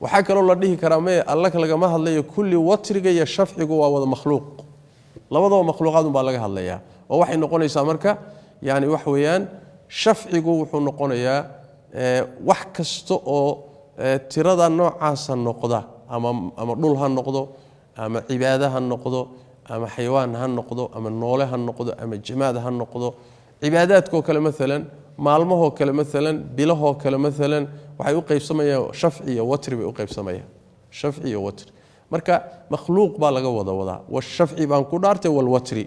waxa kale oo la dhihi karaa ma alla laga ma hadlayo kulli watriga iyo shafcigu waa wada makhluuq labadaba makhluuqaad baa laga hadlayaa oo waxay noqonaysaa marka yani wax weeyaan shafcigu wuxuu noqonayaa wax kasta oo tirada noocaas noqda ama dhul ha noqdo ama cibaada ha noqdo ama xayawaan ha noqdo ama noole ha noqdo ama jamaad ha noqdo cibaadaadka kale mesela maalmaha kale mesela bilaha kale mesela waxay u qaybsamayaan shafci iyo watri bay u qaybsamayaan shafci iyo watri marka makhluuq baa laga wada washafci baan ku dhaartay wal watri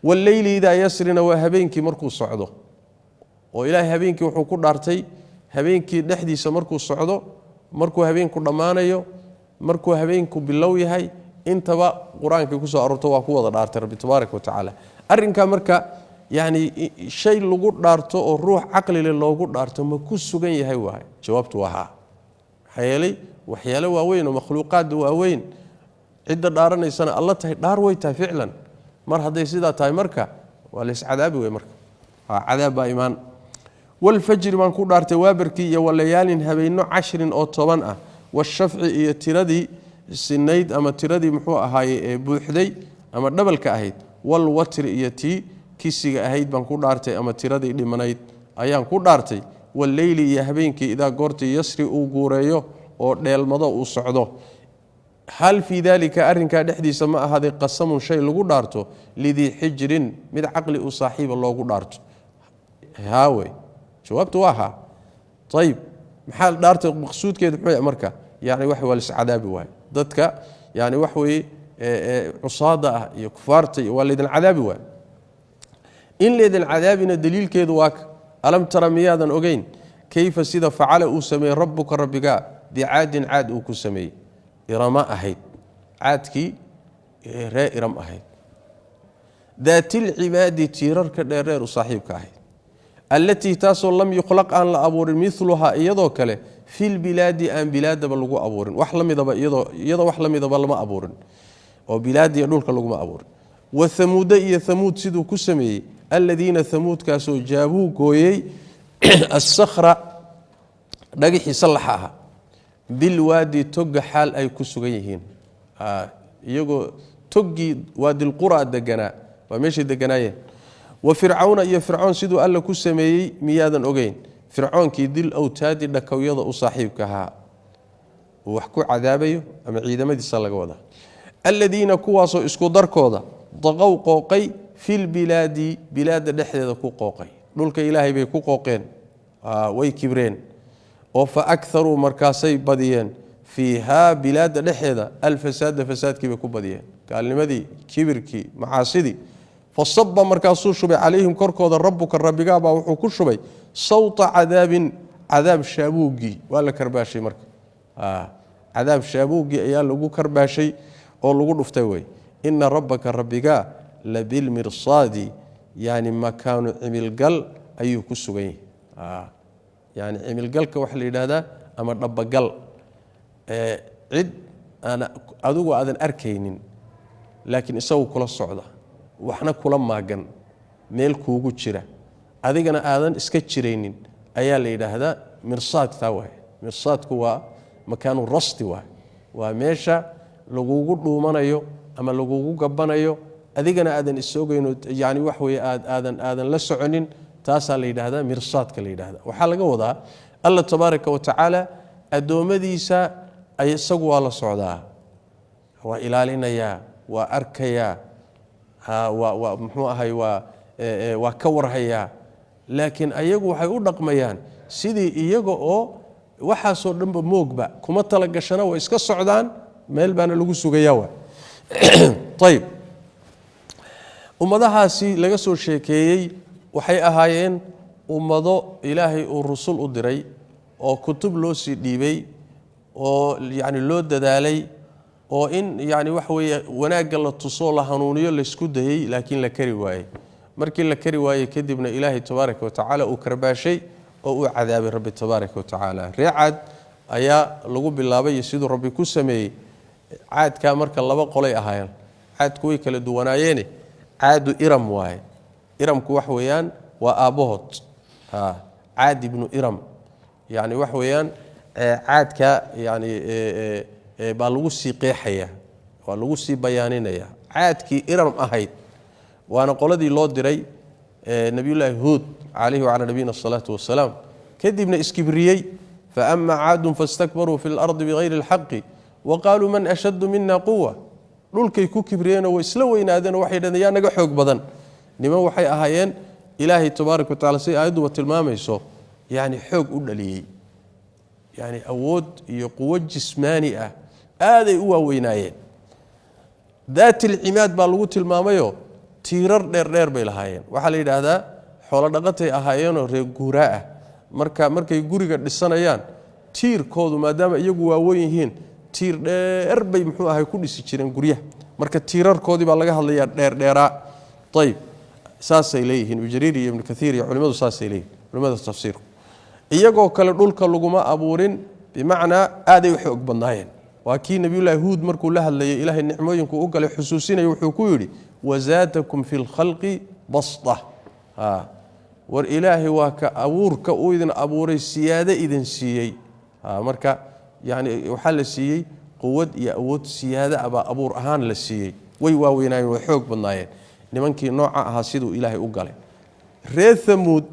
wal layli ida yasrina wa habeenkii markuu socdo oo ilaahay habeenkii wuxuu ku dhaartay habeenkii dhexdiisa markuu socdo markuu habeenku dhamaanayo markuu habeenku bilow yahay intaba quraanka ku soo arorto waa ku wada dhaartay rabbi tabaaraka wa tacaala arrinka marka yani shay lagu dhaarto oo ruux aqli leh loogu dhaarto ma ku sugan yahay waay jawaabtu waa hayli waxyaalo waaweyn oo makhluuqaad waaweyn cidda dhaaranaysana alla tahay dhaar way tahay ficlan mar haday sida tahay marka waa la iscadaabi way marka cadaab baa iimaan والفجر من كل دارت وابركي وليال هبينو 10 أو 10 والشفع إيه تردي سنيد أما تردي محو هاي بوحدي أما دبل كأهيد والوتر إيه تي كيسي أهيد من كل دارت أما تردي لمنايد أيام كل دارتي والليل يهبينك إذا قرت يسري وقوريو أو ليل مضى وصعده هل في ذلك أرنك دحدي سماء هذا قسم شيء لو دارته لذي حجر من عقل وصاحب الله دارته هاوي جوابته واها طيب محل دارت مقصود كده محي مركا يعني وحي والسعداب واي ضدك يعني وحوي عصاده يا كفارتي وليد العذاب واي ان ليد العذاب دليل كده واك الم ترى ميادا اوغين كيف سيده فعل او سمي ربك ربك بعاد عاد او كسمي ارما اهيد عادكي ارم اهيد ذات العباد تيرر كدير صاحبك اهيد التي تاسو لم يخلق أن لأبور مثلها يدو كله في البلاد أن بلاد بلغو أبورن وحلم يدو وحلم يدو بلما أبورن وبلاد يدول كلغو ما أبورن وثمود ثمود سيدو كسمي الذين ثمود كاسو جابوا كويي الصخرة دقيح يصلحها بالوادي توق حال أي كسوغيهين يقول توقي وادي القرى الدقناء وماشي الدقنايين وفرعون يا فرعون سيدو الله كسمي ميادا اوغين فرعون كي دل اوتاد دكويده وصاحبكها وحكو عذابيه اما عيدمدي سلغ ودا الذين كواسو اسكو دركودا ضغوا قوقي في البلاد بلاد دحديده كو قوقي دولك الهي بي كو قوقين way kibreen oo fa aktharu markaasay badiyeen fiha bilad dhexda al fasad fasadkii ku badiyeen kaalnimadii kibirkii macaasidi فصب مركاسو شبي عليهم كركودا ربك ربك با وحو كشبي صوت عذاب شابوغي ولا كرباشي مرك عذاب شابوغي ايا لوغو كرباشي او لوغو دفتay way ان ربك ربك لبالمرصاد يعني مكان عمل قل ايو كسغي يعني عمل قلك wax la yiraahdaa ama dhabagal cid ana adigu aadan arkaynin laakiin isagu kula socda waxna kula maagan meel kuugu jira adigana aadan iska jireynin ayaa la yiraahdaa mirsaad taaway mirsaadku waa makaanu rasti waa meesha lagugu dhuumanayo ama lagugu gabanayo adigana aadan isoogeeno yani wax way aadan la soconin taasa la yiraahdaa mirsaadka la yiraahdaa waxa laga wadaa Allah tabaaraka wa taala adoomadiisa ay isagu waa la socdaa waa ilaalinaya waa arkaya محو هاي waa ka warhayaa laakiin ayagu waxay u dhaqmayaan sidii iyaga oo waxaasoo dhanba moogba kuma tala gashana way iska socdaan meel baana lagu sugayaa waa طيب ummadahaasi laga soo sheekeeyay waxay ahaayeen ummado ilaahay uu rusul u diray oo kutub loo sii dhiibay oo yani loo dadaalay oo in yani wax weeye wanaagga la tuso la hanuuniyo la isku dayay laakiin la kari waayay markii la kari waayay kadibna ilaahay tabaaraka wa tacaala uu karbaashay oo uu cadaabay rabbi tabaaraka wa tacaala reecad ayaa lagu bilaabay sidoo rabbi ku sameeyay caadka marka laba qolay ahaayeen caadku way kala duwanaayeen caadu iram waaye iramku wax weeyaan waa aabahood caad ibnu iram yani wax weeyaan caadka yani baa lagu sii qeexaya waa lagu sii bayaaninaya caadkii iram ahayd waana qoladii loo diray nabiyullaahi huud calayhi wa ala nabiyina salatu wasalaam kadibna iskibriyay fa amma caadun fastakbaruu fi al-ardi bighayri al-haqqi wa qaaluu man ashaddu minna quwwa dhulkay ku kibriyeen oo isla weynaadeen waxay dhahdeen yaa naga xoog badan niman waxay ahaayeen ilaahay tabaaraka wa tacaala si aayadu tilmaamayso yani xoog u dhaliyay yani awood iyo quwad jismaani ah aaday u waaweynaayeen daat al-imaad baa lagu tilmaamayo tiirar dheer bay lahaayeen waxa la yiraahdaa xoolo dhaqatay ahaayeen oo reer guuraa ah markay guriga dhisanayaan tiirkoodu maadaama iyagu waaweyn yihiin tiir dheer bay muxuu ahay ku dhisi jireen guryaha marka tiirarkoodii baa laga hadlayaa dheeraa طيب saasay leeyihiin ujariir iyo ibn kathiir iyo culimadu saasay leeyihiin culimada tafsiirku iyagoo kale dhulka laguma abuurin bimacnaa aaday u xoog badnaayeen waa kii nabiyullaahi huud markuu la hadlayay ilaahay nicmooyinku u galay xusuusinaya wuxuu ku yidhi wazaadakum fi lkhalqi basta war ilaahay waa ka abuurka uu idin abuuray siyaado idin siiyey marka yani waxaa la siiyey quwad iyo awood siyaado abaa abuur ahaan la siiyey way waaweynaayeen way xoog badnaayeen nimankii nooca ahaa siduu ilaahay u galay reer thamuud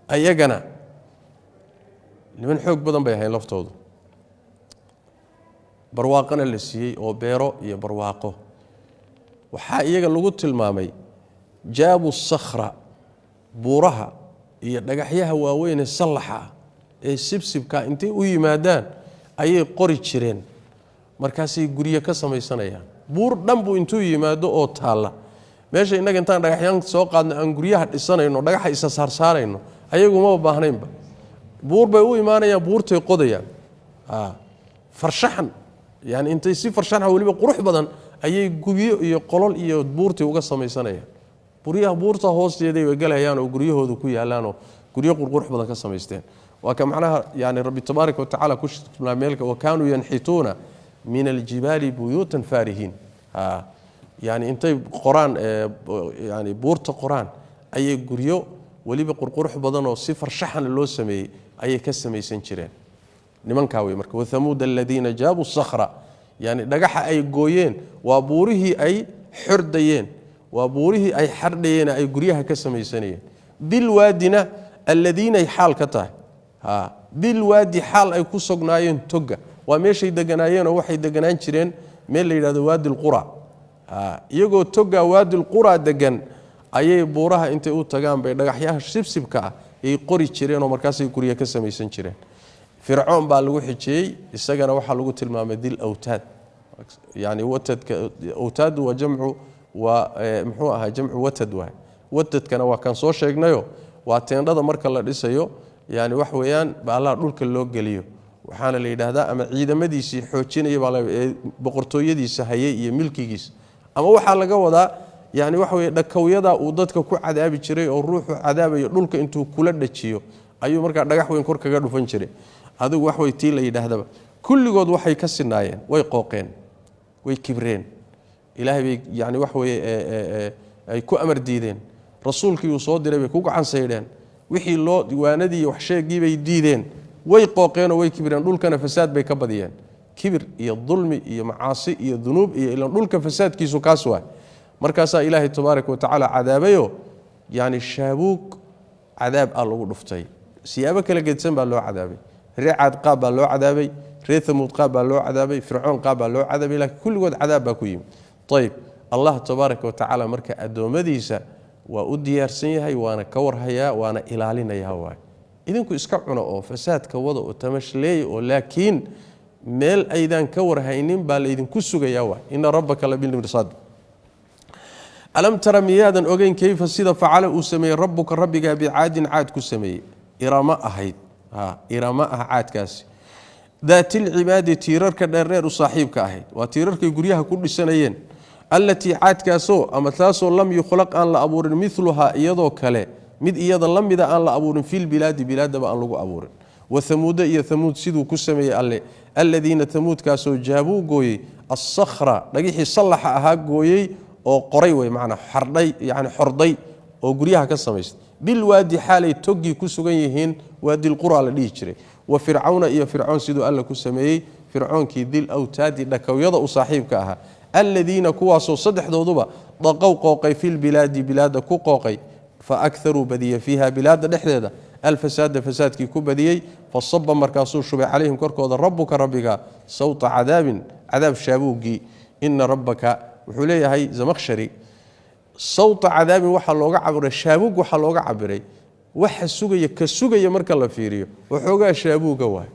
ayagana niman xoog badan bay ahayn laftoodu barwaaqana la siiyey oo beero iyo barwaaqo waxaa iyaga lagu tilmaamay jaabu sakhra buuraha iyo dhagaxyaha waaweyn ee sallaxa ee sibsibka intay u yimaadaan ayay qori jireen markaasay guryo ka samaysanayaan buur dhan buu intuu yimaado oo taalla meesha innaga intaan dhagaxyaan soo qaadno aan guryaha dhisanayno dhagaxa isa saarsaarayno ayagu ma baahnaynba buur bay u imaanayaan buurtay qodayaan farshaxan yani intay si farshaxan waliba qurux badan ayay guryo iyo qolol iyo buurtay uga samaysanayaan buryaha buurta hoosteeday way galayaan oo guryahoodu ku yaalaan oo guryo qurux badan ka samaysteen waa ka macnaha yani rabbi tabaaraka wa tacaala ku shaqeynaa meelka wa kaanu yanhituna min aljibali buyutan farihin yani intay qoraan yani buurta qoraan ayay guryo waliba qurqurux badan oo si farshaxan loo sameeyay ayay ka samaysan jireen nimanka way marka wathamud alladina jaabu sakhra yani dhagaxa ay gooyeen waa buurihii ay xurdayeen waa buurihii ay xardayeen ay guryaha ka samaysanayeen bil waadina alladina xaal ka tahay bil waadi xaal ay ku sognaayeen toga waa meeshay deganaayeen oo waxay deganaan jireen meel la yiraahdo waadi alqura iyagoo toga waadi alqura degan ayay buuraha intay u tagaan bay dhagaxyaha sibsibka ay qori jireen oo markaas ay guryaha ka samaysan jireen fircoon baa lagu xijiyay isagana waxa lagu tilmaamay dil awtaad yani watadka awtaad waa jamcu waa muxuu ahaa jamcu watad watadkana waa kan soo sheegnayo waa teendhada marka la dhisayo yani wax weeyaan baalaha dhulka loo geliyo waxaana la yiraahdaa ama ciidamadiisii xoojinaya baa boqortooyadiisa hayay iyo milkigiisa ama waxa laga wadaa yani wax weey dhakawyada uu dadka ku cadaabi jiray oo ruuxu cadaabayo dhulka intuu kula dhajiyo ayuu marka dhagax weyn kor kaga dhufan jiray adigu wax way tii la yiraahdaba kulligood waxay ka sinaayeen way qooqeen way kibreen ilaahay bay yani wax weey ay ku amar diideen rasuulkii uu soo diray bay ku gacan saydeen wixii loo diiwaanadii wax sheegii bay diideen way qooqeen oo way kibreen dhulkana fasaad bay ka badiyeen kibir iyo dulmi iyo macaasi iyo dunuub iyo ila dhulka fasaadkiisu kaas waa markaasa ilaahay tabaaraka wa tacaala cadaabayo yani shaabuug cadaab lagu dhuftay siyaabo kala gedsan baa loo cadaabay reecad qaab baa loo cadaabay reer thamuud qaab baa loo cadaabay fircoon qaab baa loo cadaabay laakiin kulligood cadaab baa ku yimid طيب الله تبارك وتعالى marka adoomadiisa waa u diyaarsan yahay waana ka warhayaa waana ilaalinayaa waay idinku iska cuno oo fasaadka wada oo tamashleey oo laakiin meel aydan ka warhaynin baa la idinku sugayaa waay inna rabbaka labil mirsad alam tara miyadan ogeyn kayfa sida facala uu sameeyay rabbuka rabbiga bi'aadin aad ku sameeyay irama ahayd irama aadkaasi daatil cibaadi tiirarka dheer u saaxiibka ahayd waa tiirarkay guryaha ku dhisanayeen allati aadkaasoo ama taasoo lam yukhlaq an la abuurin mithluha iyadoo kale mid iyada lamida aan la abuurin fil bilaadi bilaadaba aan lagu abuurin wa thamuud iyo thamuud sidoo ku sameeyay alle alladina thamuud kaasoo jaabu gooyay as-sakhra dhagixi sallaxa ahaa gooyay oo qoray way macna xardhay yani xorday oo guryaha ka sameeyay bil waadi xalay togi ku sugan yihiin waadi qura la dhigi jiray wa fir'auna iyo fir'aun sidoo alla ku sameeyay fir'aankii dil awtaadi dhakawyada u saaxiibka ahaa alladina kuwaasoo saddexdooduba daqow qooqay fil bilaadi bilaada ku qooqay fa aktharu badiya fiha bilaada dhexdeeda الفساد فسادكي كبديي فصب مركاسو شبه عليهم كركودا ربك ربك صوت عذاب شابوقي إن ربك وحوليه هاي زمخشري صوت عذاب وحا لوغا عبر الشابوق وحا لوغا عبري وحا السوغي كالسوغي مركا الله فيريو وحوغا شابوق واي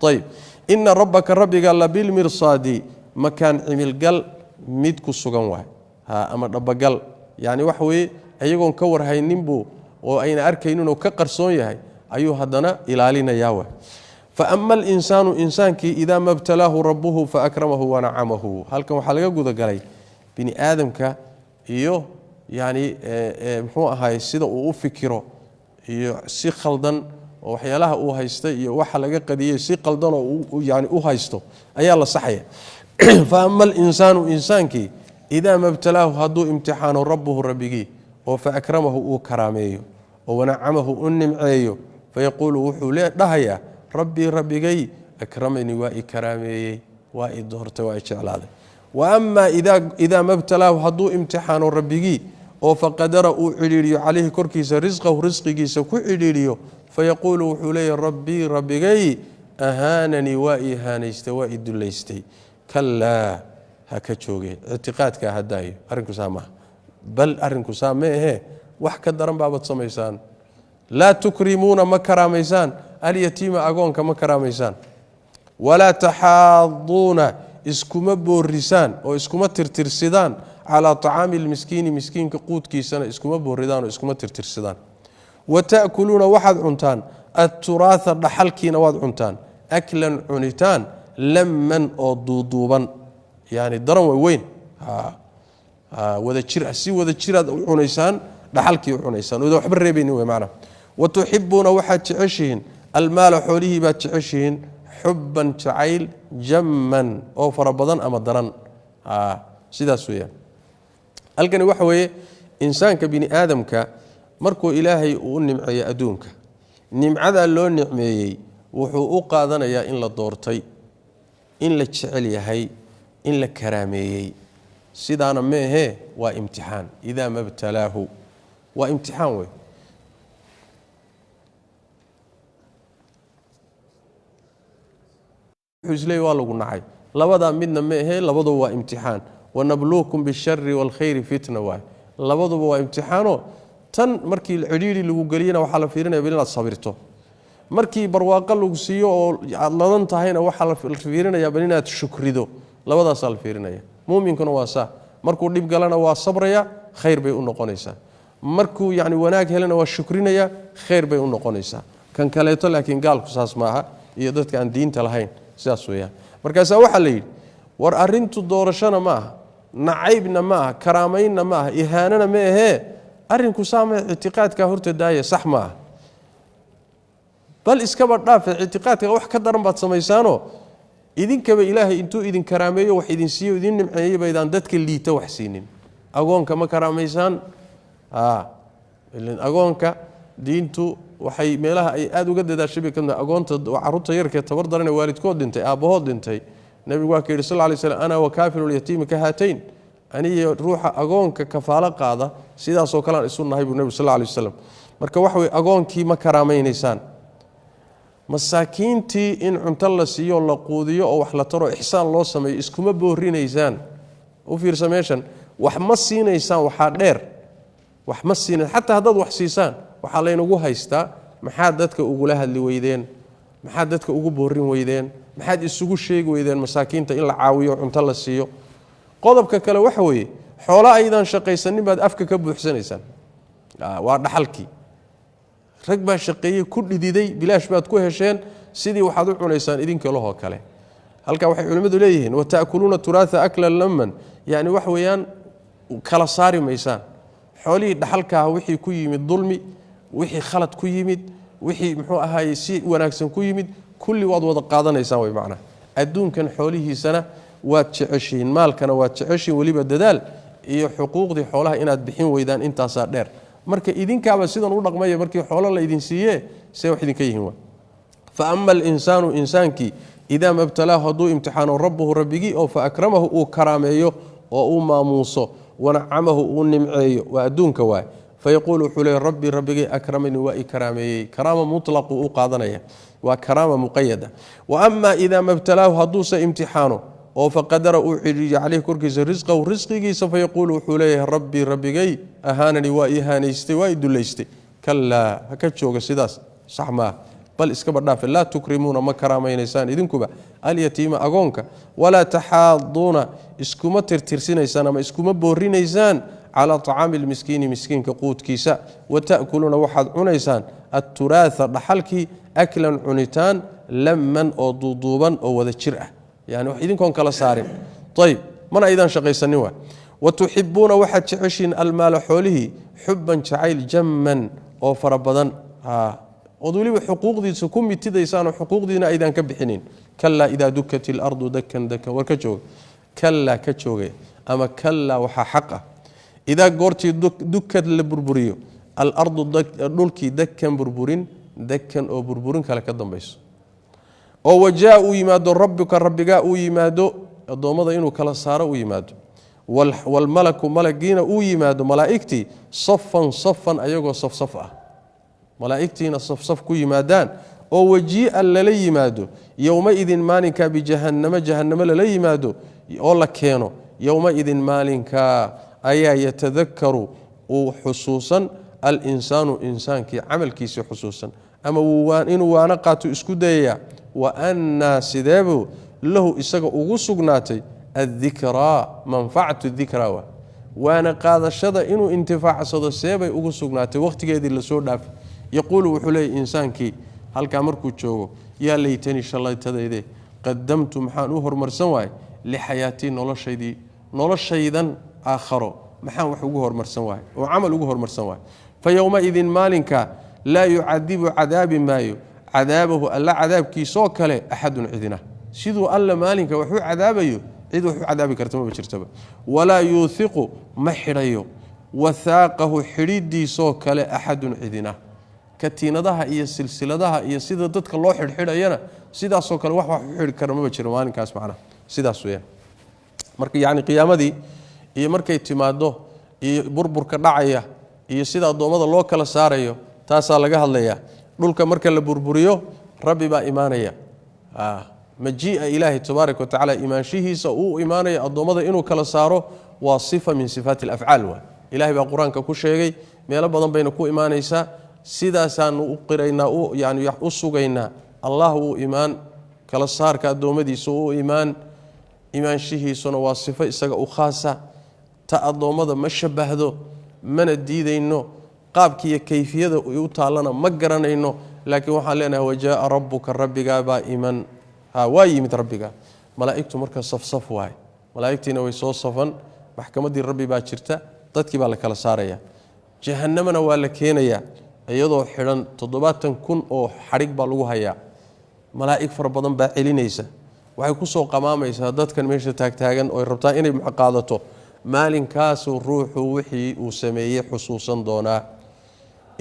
طيب إن ربك الله بالمرصاد مكان عمل قل ميدكو السوغان واي أما رب قل يعني وحوي أيقون كور هاي نمبو oo ayna arkaynin oo ka qarsoon yahay ayuu hadana ilaalinayaa wa fa amal insanu insanki idha mabtalahu rabbuhu fa akramahu wa na'amahu halkan waxa laga guda galay bini aadamka iyo yani muxuu ahaay sida uu u fikiro iyo si khaldan oo waxyaalaha uu haysto iyo waxa laga qadiyay si khaldan oo yani u haysto ayaa la saxaya fa amal insanu insanki idha mabtalahu hadu imtihanu rabbuhu rabbigi oo fa akramahu u karaameeyo ونعمه النمعيو فيقول وحولي دهيا ربي أكرمني وإكرامي وإدهرت وإشعلاله وأما إذا ما ابتلاه هدو امتحان ربي فقدر أعليلي عليه كركيس رزقه سكعليليو فيقول وحولي ربي أهانني وإهانيست وإدليستي كلا هكتشوغي اعتقادك هداي أرنكو سامه بل أرنكو سامه wax ka daran baabad sameeysan la tukrimuna makaramaysaan al-yatiima agoonka makaramaysaan wala tahaaduna iskuma boorisan oo iskuma tirtirsidaan ala ta'amil miskiin miskiinka quudkiisana iskuma booridaan oo iskuma tirtirsidaan wa ta'kuluna waxad cuntaan at-turaatha dhaxalkiina wad cuntaan aklan cunitaan lamman oo duuduuban yani daran weyn wada jir si wada jiraad cunaysaan dhaxalkii cunaysan oo waxba reebeen way macna watuhibbuna waxa jeceshiin almaal xoolihi ba jeceshiin hubban jacayl jamman oo farabadan ama daran sidaas weeyaan halkani waxa weeye insaanka bini aadamka markuu ilaahay uu nimceeyo adduunka nimcada loo nicmeeyay wuxuu u qaadanayaa in la doortay in la jecel yahay in la karaameeyay sidaana meehe waa imtixaan idha mabtalaahu وامتحان وي حزلي والو نعي لبدا midna ma ahe labadu waa imtixaan wanabluukum bisharri wal khayri fitna wa labadu waa imtixaano tan markii ciriiri lagu galiyana waxa la fiirinaya inaad sabirto markii barwaaqo lagu siiyo oo aad ladan tahayna waxa la fiirinaya inaad shukrido labadaas la fiirinaya muuminkuna waa saa markuu dib galana waa sabraya khayr bay u noqonaysaa markuu yani wanaag helana waa shukrinaya khayr bay u noqonaysaa kan kaleeto laakiin gaalku saas maaha iyo dadka aan diinta lahayn sidaas weeyaan markaas waxa la yiri war arintu doorashana maaha nacaybna maaha karaamayna maaha ihaanana ma ahe arinku saama i'tiqaadka horta daaya sax maaha bal iskaba dhaaf i'tiqaadka wax ka daran baad sameeysaano idinkaba ilaahay intuu idin karaameeyo wax idin siiyo idin nimceeyo baydaan dadka liita wax siinin agoonka ma karaameysaan agoonka diintu waxay meelaha ay aad uga dadaashay kana agoonta caruurta yarka tabar daran waalidkood dhintay aabahood dhintay nabigu waa keenay sallallahu alayhi wasallam ana wa kafilul yatiim ka hatayn aniga ruuxa agoonka kafaala qaada sidaas oo kale isu nahay nabigu sallallahu alayhi wasallam marka wax way agoonkii ma karaamaynaysaan masaakiintii in cunto la siiyo la quudiyo oo wax la taro ihsaan loo sameeyo iskuma boorinaysaan u fiirsameeshan wax ma siinaysaan waxa dheer wax ma siinin xataa haddaad wax siisaan waxaa laynagu haystaa maxaad dadka ugula hadli weydeen maxaad dadka ugu boorin weydeen maxaad isugu sheegi weydeen masaakiinta in la caawiyo cunto la siiyo qodobka kale waxa weeye xoolo aydan shaqaysanin baad afka ka buuxsanaysaan waa dhaxalkii rag baa shaqeeyey ku dhididay bilaash baad ku hesheen sidii waxaad u cunaysaan idinka lahoo kale halka waxay culimadu leeyihiin wataakuluna turaatha aklan lamman yani wax weeyaan kala saari maysaan xoolihii dhaxalka wixii ku yimid dulmi wixii khalad ku yimid wixii muxuu ahaayey si wanaagsan ku yimid kulli waad wada qaadanaysaan way macna adduunkan xoolihiisana waad jeceshiin maalkana waad jeceshiin waliba dadaal iyo xuquuqdii xoolaha inaad bixin weydaan intaasaa dheer marka idinkaaba sidan u dhaqmaya markii xoolo la idin siiyee see wax idinka yihiin waa fa ama alinsaanu insaankii idaa mabtalaahu hadduu imtixaano rabbuhu rabbigii oo fa akramahu uu karaameeyo oo uu maamuuso wanacamahu uu nimceeyo waa adduunka waay fayaquulu wuxuu leeyahy rabbi rabbigay akramanii waa i karaameeyey karaama mutlaqu u qaadanaya waa karaama muqayada wa ama idaa mabtalaahu hadduuse imtixaano oo faqadara uu cidhiiyo caleyh korkiisa risqahu risqigiisa fayaquulu wuxuu leeyahay rabbi rabbigay ahaananii waa i haanaystay waa i dullaystay kalaa ha ka jooga sidaas sax maaha bal iskaba dhaafe laa tukrimuuna ma karaamaynaysaan idinkuba alyatiima agoonka walaa taxaaduuna iskuma tirtirsinaysaan ama iskuma boorinaysaan calaa طacaami lmiskiini miskiinka quudkiisa wata'kuluuna waxaad cunaysaan atturaatha dhaxalkii aklan cunitaan lamman oo duuduuban oo wada jir ah yani wax idinkoon kala saarin ayb mana aydaan shaqaysanin waa watuxibuuna waxaad jeceshiin almaala xoolihii xubban jacayl jamman oo fara badan ood weliba xuquuqdiisa ku mitidaysaanoo xuquuqdiina aydaan ka bixinin kalaa idaa dukat ilardu dakan dakan war ka jooga kalaa ka jooga ama kalaa waxaa xaq ah idaa goortii dukad la burburiyo alardu dhulkii dakan burburin dakan oo burburin kale ka dambayso oo wajaa uu yimaado rabbuka rabbigaa uu yimaado addoommada inuu kala saaro uu yimaado walmalaku malagiina uu yimaado malaa'igtii safan safan ayagoo safsaf ah malaa'igtiina safsaf ku yimaadaan oo wajii'an lala yimaado yowmaidin maalinkaa bijahannama jahannamo lala yimaado oo la keeno yowmaidin maalinkaa ayaa yatadakaru uu xusuusan alinsaanu insaankii camalkiisii xusuusan ama inuu waana qaato isku dayayaa wa annaa sideebuu lahu isaga ugu sugnaatay addikraa manfacatu dikraa waana qaadashada inuu intifaacsado seebay ugu sugnaatay wakhtigeedii lasoo dhaafay yaquulu wuxuu leeyahy insaankii halkaa markuu joogo yaa laytanii shallaytadayde qadamtu maxaan u hormarsan waayey lixayaatii noloshaydan aakharo maxaan wax ugu hormarsan waayey oo camal ugu hormarsan waayey fa yowmaidin maalinka laa yucadibu cadaabi maayo cadaabahu alla cadaabkiisoo kale axadun cidina siduu alla maalinka waxu cadaabayo cid waxu cadaabi karta maba jirtaba walaa yuuhiqu ma xidhayo wathaaqahu xidhidiisoo kale axadun cidina katiinadaha iyo silsiladaha iyo sida dadka loo xidhxidhayana sidaasoo kale wax u xidhi kara maba jiro maalinkaas macnaha sidaas weeyaan marka yacni qiyaamadii iyo markay timaado iyo burburka dhacaya iyo sida addoommada loo kala saarayo taasaa laga hadlayaa dhulka marka la burburiyo rabbi baa imaanaya majii'a ilaahi tabaaraka wa tacaala imaanshihiisa uu imaanaya addoommada inuu kala saaro waa sifa min sifaati alafcaal waa ilaahay baa qur-aanka ku sheegay meelo badan bayna ku imaanaysaa sidaasaanu u qiraynaa yani u sugaynaa allah uu imaan kala saarka addoommadiisa uu imaan imaanshihiisuna waa sifo isaga u khaasa ta addoommada ma shabahdo mana diidayno qaabkiiyo kayfiyada u taallana ma garanayno laakiin waxaan leenahay wajaaa rabbuka rabbigaabaa iman waa yimid rabbiga malaa'igtu marka safsaf waay malaa'igtiina way soo safan maxkamaddii rabbi baa jirta dadkii baa la kala saaraya jahannamana waa la keenayaa iyadoo xidhan 70,000 oo xadhig baa lagu hayaa malaa'ig fara badan baa celinaysa waxay ku soo qamaamaysaa dadkan meesha taagtaagan oo rabtaa inay qaadato maalinkaasuu ruuxu wixii uu sameeyey xusuusan doonaa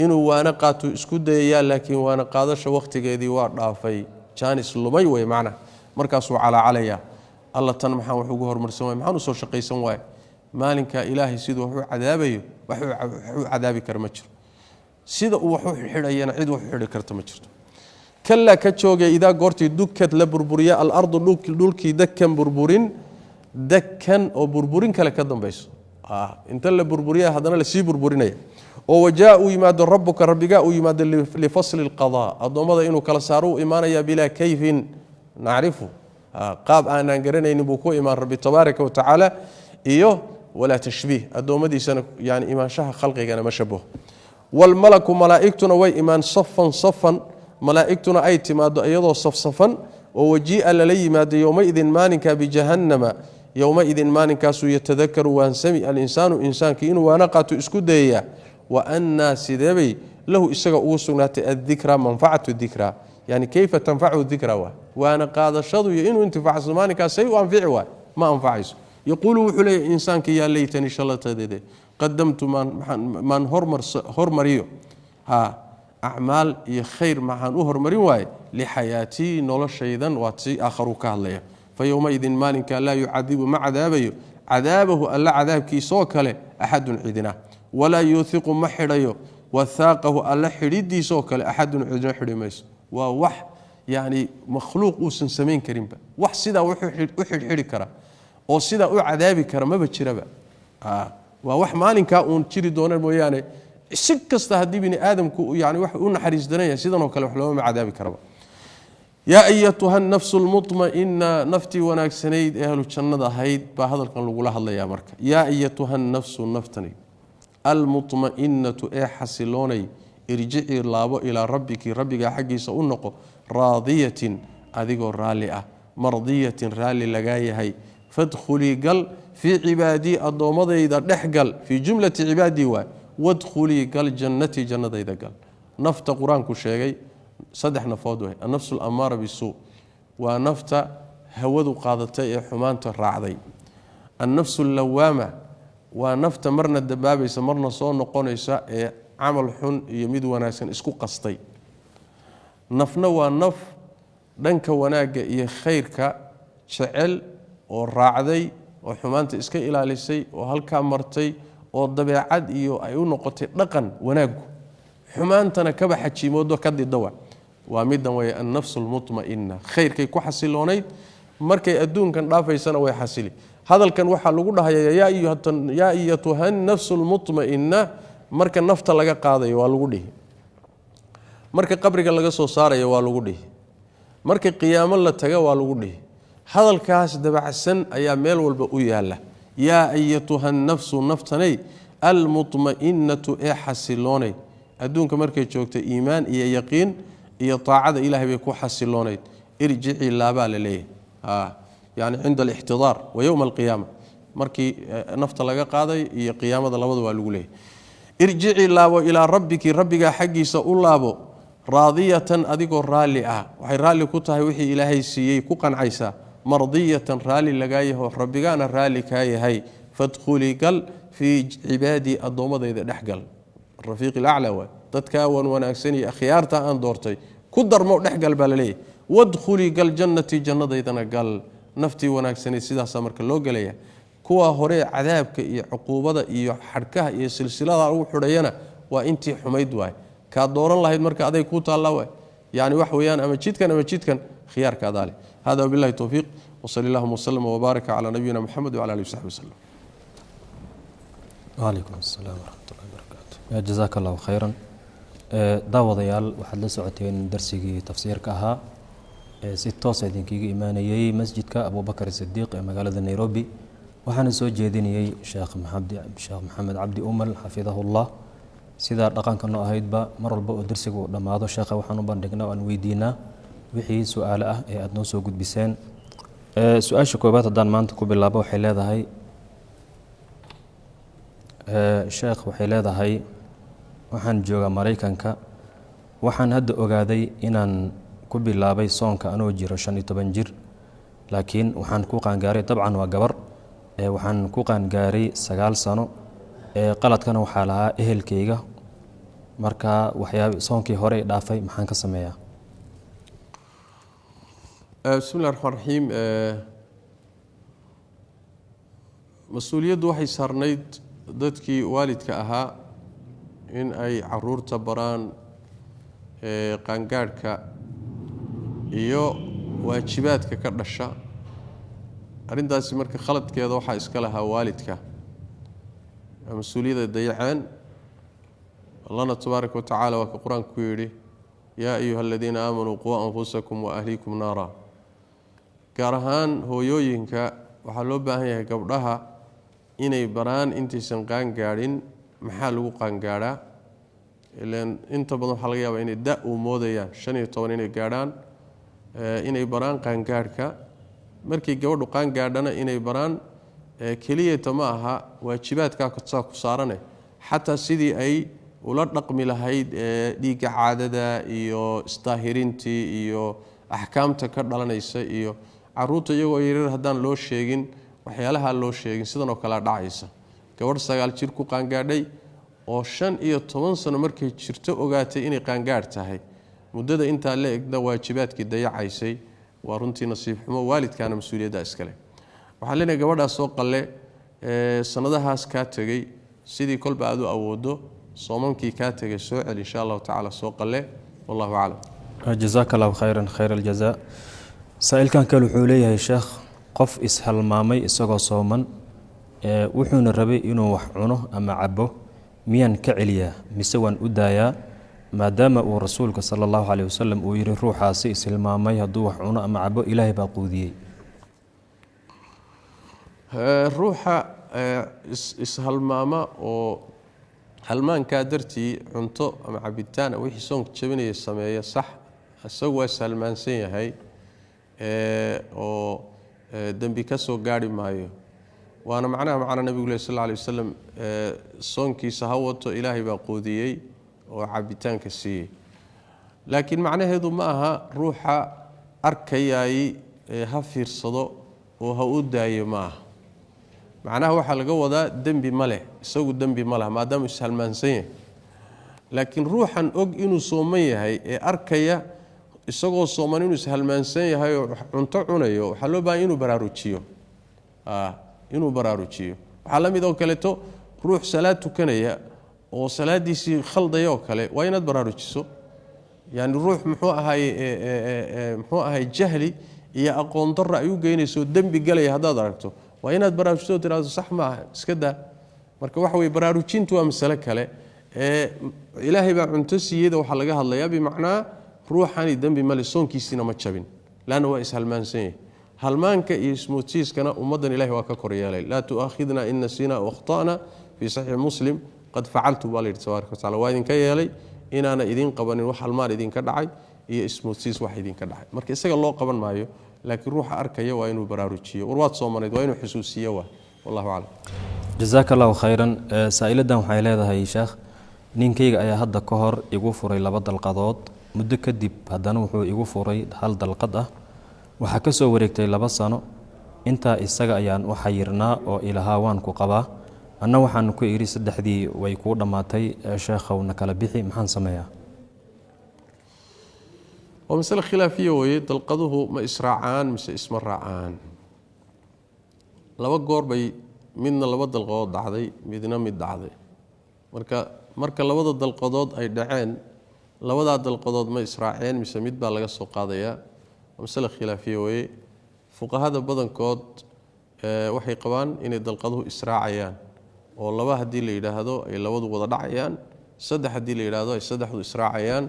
inuu waana qaato isku dayayaa laakiin waana qaadasha wakhtigeedii waa dhaafay jaanis lumay wey macna markaasuu calaacalaya alla tan maxaan wax ugu hormarsan waay maxaan u soo shaqaysan waay maalinka ilaahay siduu wax u cadaabayo wax u cadaabi kara ma jiro sida uu wax u xidhayana cid wax u xidhi karta ma jirto kala ka joogay idaa goortii dukad la burburiya alardu dhulkii dakan burburin dakan oo burburin kale ka dambayso inta la burburiya hadana la sii burburinaya oo wajaa uu yimaado rabbuka rabbiga uu yimaado li fasl al qada adoomada inuu kala saaro iimaanaya bila kayfin naarifu qaab aanan garanaynin buu ku iimaan rabbi tabaaraka wa taala iyo wala tashbih adoomadiisana yani iimaanshaha khalqigana ma shabaho wal malaku malaa'ikatuna way iimaan saffan malaa'ikatuna ay timaado iyadoo safsafan oo waji'a la yimaado yawma idin maalinka bi jahannama yawma idin maalinkaas yatadakkaru wa ansami al insanu insanki inuu waana qaato isku dayaya wa anna sidabay lahu isaga ugu sugnaatay adh-dhikra manfa'atu adh-dhikra yani kayfa tanfa'u adh-dhikra وانا قادشدو انه انتفاع زمانك سي وانفع واي ما انفعيس يقول وحلي انسانك يا ليتني شلتدي قدمت من هرمريو اعمال يا خير معان هرمري واي لحياتي نولشيدن واتي اخر كهليا فيومئذ مالك لا يعذب مع عذابه الا عذابكي سو كله احد عيدنا ولا يوثق محريو وثاقه الا خريدي سو كله احد عيدنا خريميس ووح يعني مخلوق وسن سمين كريم wax sida wuxuu xiri kara oo sida uu cadaabi kara ma jiraba waa wax maalinka uu jiri doono mooyaane si kasta hadii bini aadamku yani wax uu naxariis danaya sidan oo kale wax loo ma cadaabi karo ya ayyatuha an-nafsu al-mutma'inna nafti wanaagsanayd ahlu jannada ahayd ba hadalkan lagu la hadlayaa marka ya ayyatuha an-nafsu naftani al-mutma'innatu hasilonay irji'i laabo ila rabbiki rabbiga xaqiisa u noqo raadiyatin adigoo raali mardiyatin raali laga yahay fadkhuli gal fi ibadi adoomadayda dhexgal fi jumlati ibadi wadkhuli gal jannati jannadayda gal nafta quraanku sheegay saddex nafood way an-nafsul amara bisu wa nafta hawadu qaadatay ee xumaanta raacday an-nafsul lawama wa nafta marna dabaabaysa marna soo noqonaysa ee amal xun iyo mid wanaagsan isku qastay nafna waa naf dhanka wanaaga iyo khayrka jecel oo raacday oo xumaanta iska ilaalisay oo halka martay oo dabeecad iyo ay u noqotay dhaqan wanaagu xumaantana ka baxajimoodo ka didawa waa midan way an-nafsul mutma'inna khayrkay ku xasiloonayd markay adduunkan dhaafaysana way xasili hadalkan waxa lagu dhahayaa ya ayyatuha an-nafsul mutma'inna marka nafta laga qaadayo waa lagu dhihi marka qabriga laga soo saarayo waa lagu dhihi marka qiyaamo la taga waa lagu dhihi hadalkaas dabacsan ayaa meel walba u yaala ya ayyatuha an-nafsu naftanay al-mutma'innatu hasilonay adduunka markay joogto iimaan iyo yaqiin iyo taacada ilaahay bay ku xasiloonayd irji'i laaba la leeyahay yani inda al-ihtidar wa yawm al-qiyamah markii nafta laga qaaday iyo qiyaamada labada waa lagu leeyahay irji'i laabo ila rabbiki rabbiga xaqiisa u laabo raadiyatan adigoo raali waxay raali ku tahay wixii ilaahay siiyay ku qancaysa mardiyatan raali laga yahay rabbigana raali ka yahay fadkhuli gal fi ibadi adoomadayda dhexgal rafiiq al-a'la wa dadka wanaagsan iyo akhiyaarta aan doortay ku darmo dhexgal baa leeyahay wadkhuli gal jannati jannadaydana gal nafti wanaagsan sidaas marka loo galaya kuwa hore cadaabka iyo cuquubada iyo xarkaha iyo silsilada ugu xudayana waa intii xumayd waay ka dooran lahayd marka aday ku taala waay yani wax weeyaan ama jidkan khiyaarka adaali hada billahi tawfiq wa sallallahu wa sallam wa baraka ala nabiyyina muhammad wa ala alihi wa sahbihi sallam wa alaykum assalam wa rahmatullahi wa barakatuh ya jazakallahu khairan daawadayaal waxaad la socoteen darsigii tafsiirka ahaa si toos ah idinkiga iimaanayay masjidka Abu Bakar Siddiq ee magaalada Nairobi waxaan soo jeedinayay Sheekh Maxamed Cabdi Umal xafidahullah sida dhaqanka noo ahaydba mar walba oo darsigu dhamaado sheekha waxaan u bandhignaa aan weydiinaa wixii su'aalo ah ee aad noo soo gudbiseen su'aasha koobaad haddaan maanta ku bilaabo waxay leedahay sheekh waxay leedahay waxaan joogaa Mareykanka waxaan hadda ogaaday inaan ku bilaabay soonka anoo jiro 15 jir laakiin waxaan ku qaangaaray dabcan waa gabar waxaan ku qaangaaray 9 sano qaladkana waxaa lahaa ehelkayga marka waxyaabo soonkii hore dhaafay maxaan ka sameeyaa bismillahir rahmanir rahiim mas'uuliyadu waxay saarnayd dadkii waalidka ahaa in ay caruurta baraan qaangaadhka iyo waajibaadka ka dhasha arintaasi marka khaladkeeda waxa iska lahaa waalidka mas-uuliyadda dayaceen. allahna tabaaraka watacaala waa ka qur-aanka ku yidhi yaa ayuha aladiina aamanuu quu anfusakum waahliikum naara. gaar ahaan hooyooyinka waxaa loo baahan yahay gabdhaha inay baraan intaysan qaangaadhin maxaa lagu qaangaadhaa. ilaan inta badan waxaa laga yaabaa inay da' moodayaan 15 inay gaadhaan, inay baraan qaangaadhka. markay gabadhu qaangaadhana inay baraan keliyata ma aha waajibaadkaa saa ku saarane, xataa sidii ay ula dhaqmi lahayd dhiigga caadada iyo isdaahirintii iyo axkaamta ka dhalanaysa iyo caruurta iyagoo yaryar haddaan loo sheegin waxyaalaha loo sheegin sidan oo kale dhacaysa. gabadh 9 jir ku qaangaadhay oo 15 sano markay jirto ogaatay inay qaangaadh tahay, muddada intaa la egna waajibaadkii dayacaysay. waa runtii nasiib xumo, waalidkaana mas-uuliyadda iskale. waxaan leenahay gabadhaas soo qalle sanadahaas kaa tegey sidii kolba aad u awoodo soomankii kaa tegay soo celi insha allahu tacaala soo qalle. wallahu aclam. jazaaka allahu khayran khayr aljazaa. saa-ilkan kale wuxuu leeyahay sheekh, qof ishalmaamay isagoo sooman wuxuuna rabay inuu wax cuno ama cabo, miyaan ka celiyaa mise waan u daayaa, maadaama uu rasuulka sala allahu caleyh wasalam uu yidhi ruuxaasi ishilmaamay hadduu wax cuno ama cabo ilaahay baa quudiyey. ruuxa ishalmaama oo halmaankaa dartii cunto ama cabitaan wixii soonka jabinaya sameeya, sax isagu waa ishalmaansan yahay oo dembi ka soo gaari maayo. waana macna nabigu leh sal alay wasalam soonkiisa ha wato ilaahay baa quudiyey oo cabitaanka siiyey. laakiin macnaheedu ma aha ruuxa arkayay ha fiirsado oo ha u daayo ma aha. macnaha waxaa laga wadaa dembi ma leh, isagu dembi ma laha maadaama ishalmaansan yahay. laakiin ruuxan og inuu sooman yahay ee arkaya isagoo sooman inuu ishalmaansan yahay oo cunto cunayo, waxaa loo baahan inuu baraarujiyo. waxaa la mid oo kaleeto ruux salaad tukanaya oo salaadiisii khaldaya oo kale waa inaad baraarujiso. yani ruux muxuu ahay jahli iyo aqoon darro ay u geynayso dembi galaya haddaad aragto waa inaad baraarujiso tiraahdo sax ma aha iska daa. marka waxa weye baraarujintu waa masale kale. ilaahay baa cunto siiyeyda waxaa laga hadlayaa bimacnaa ruuxani dembi male, soonkiisiina ma jabin, laanna waa ishalmaansan yahay. halmaanka iyo ismoodsiiskana ummaddan ilahi waa ka koryeelay. laa tu'aakhidna in nasiina aw akhta'na fii saxiix muslim qad facaltu baa la yidhi tabaaraka watacala. waa idinka yeelay inaana idiin qabanin wax halmaan idinka dhacay iyo ismoodsiis wax idinka dhacay. marka isaga loo qaban maayo, laakiin ruuxa arkaya waa inuu baraarujiyo. warwaad soomanayd waa inuu xusuusiyo waa. wallahu aclam. jazaaka allahu khayran. saa-iladan waxay leedahay sheekh, ninkayga ayaa hadda ka hor igu furay 2 dalqadood, muddo kadib haddana wuxuu igu furay 1 dalqad ah. waxaa ka soo wareegtay 2 sano. intaa isaga ayaan u xayirnaa oo ilahaa waan ku qabaa. anna waxaan ku idhi 3dii way kuu dhammaatay sheekhowna kala bixi, maxaan sameeyaa? waa masale khilaafiya weeye. dalqaduhu ma israacaan mise isma raacaan? 2 goor bay midna 2 dalqadood dhacday, midna mid dhacday. marka 2 dalqadood ay dhaceen, 2daa dalqadood ma israaceen mise mid baa laga soo qaadayaa? masale khilaafiya weeye. fuqahada badankood waxay qabaan inay dalqaduhu israacayaan oo 2 haddii la yidhaahdo ay 2du wada dhacayaan, 3 haddii la yidhaahdo ay 3du israacayaan.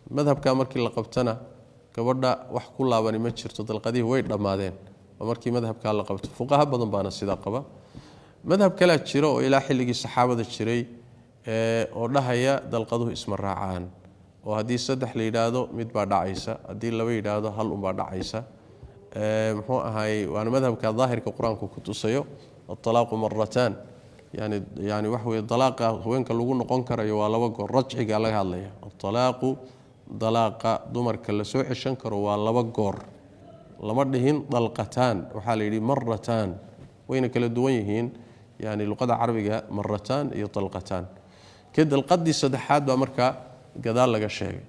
madhabkaa markii la qabtana gabadha wax ku laabani ma jirto, dalqadihii way dhammaadeen. oo markii madhabkaa la qabto fuqaha badan baana sidaa qaba. madhab kalea jira oo ilaa xilligii saxaabada jiray oo dhahaya dalqaduhu isma raacaan, oo haddii 3 la yidhaahdo mid baa dhacaysa, haddii 2 yidhaahdo hal unbaa dhacaysa. muxuu ahay waana madhabka daahirka qur-aanku ku tusayo الطلاق مرتان يعني وحوي طلاق هوينك لغو نقون كرايو waa 2 goor rajciga laga hadlaya الطلاق طلاق dumarka la soo xishan karo waa 2 goor lama dhihin dalqataan waxa la yiri maratan wayna kala duwan yihiin yani luqada carabiga maratan iyo dalqataan kid alqadi saddexaad ba marka gadaal laga sheegay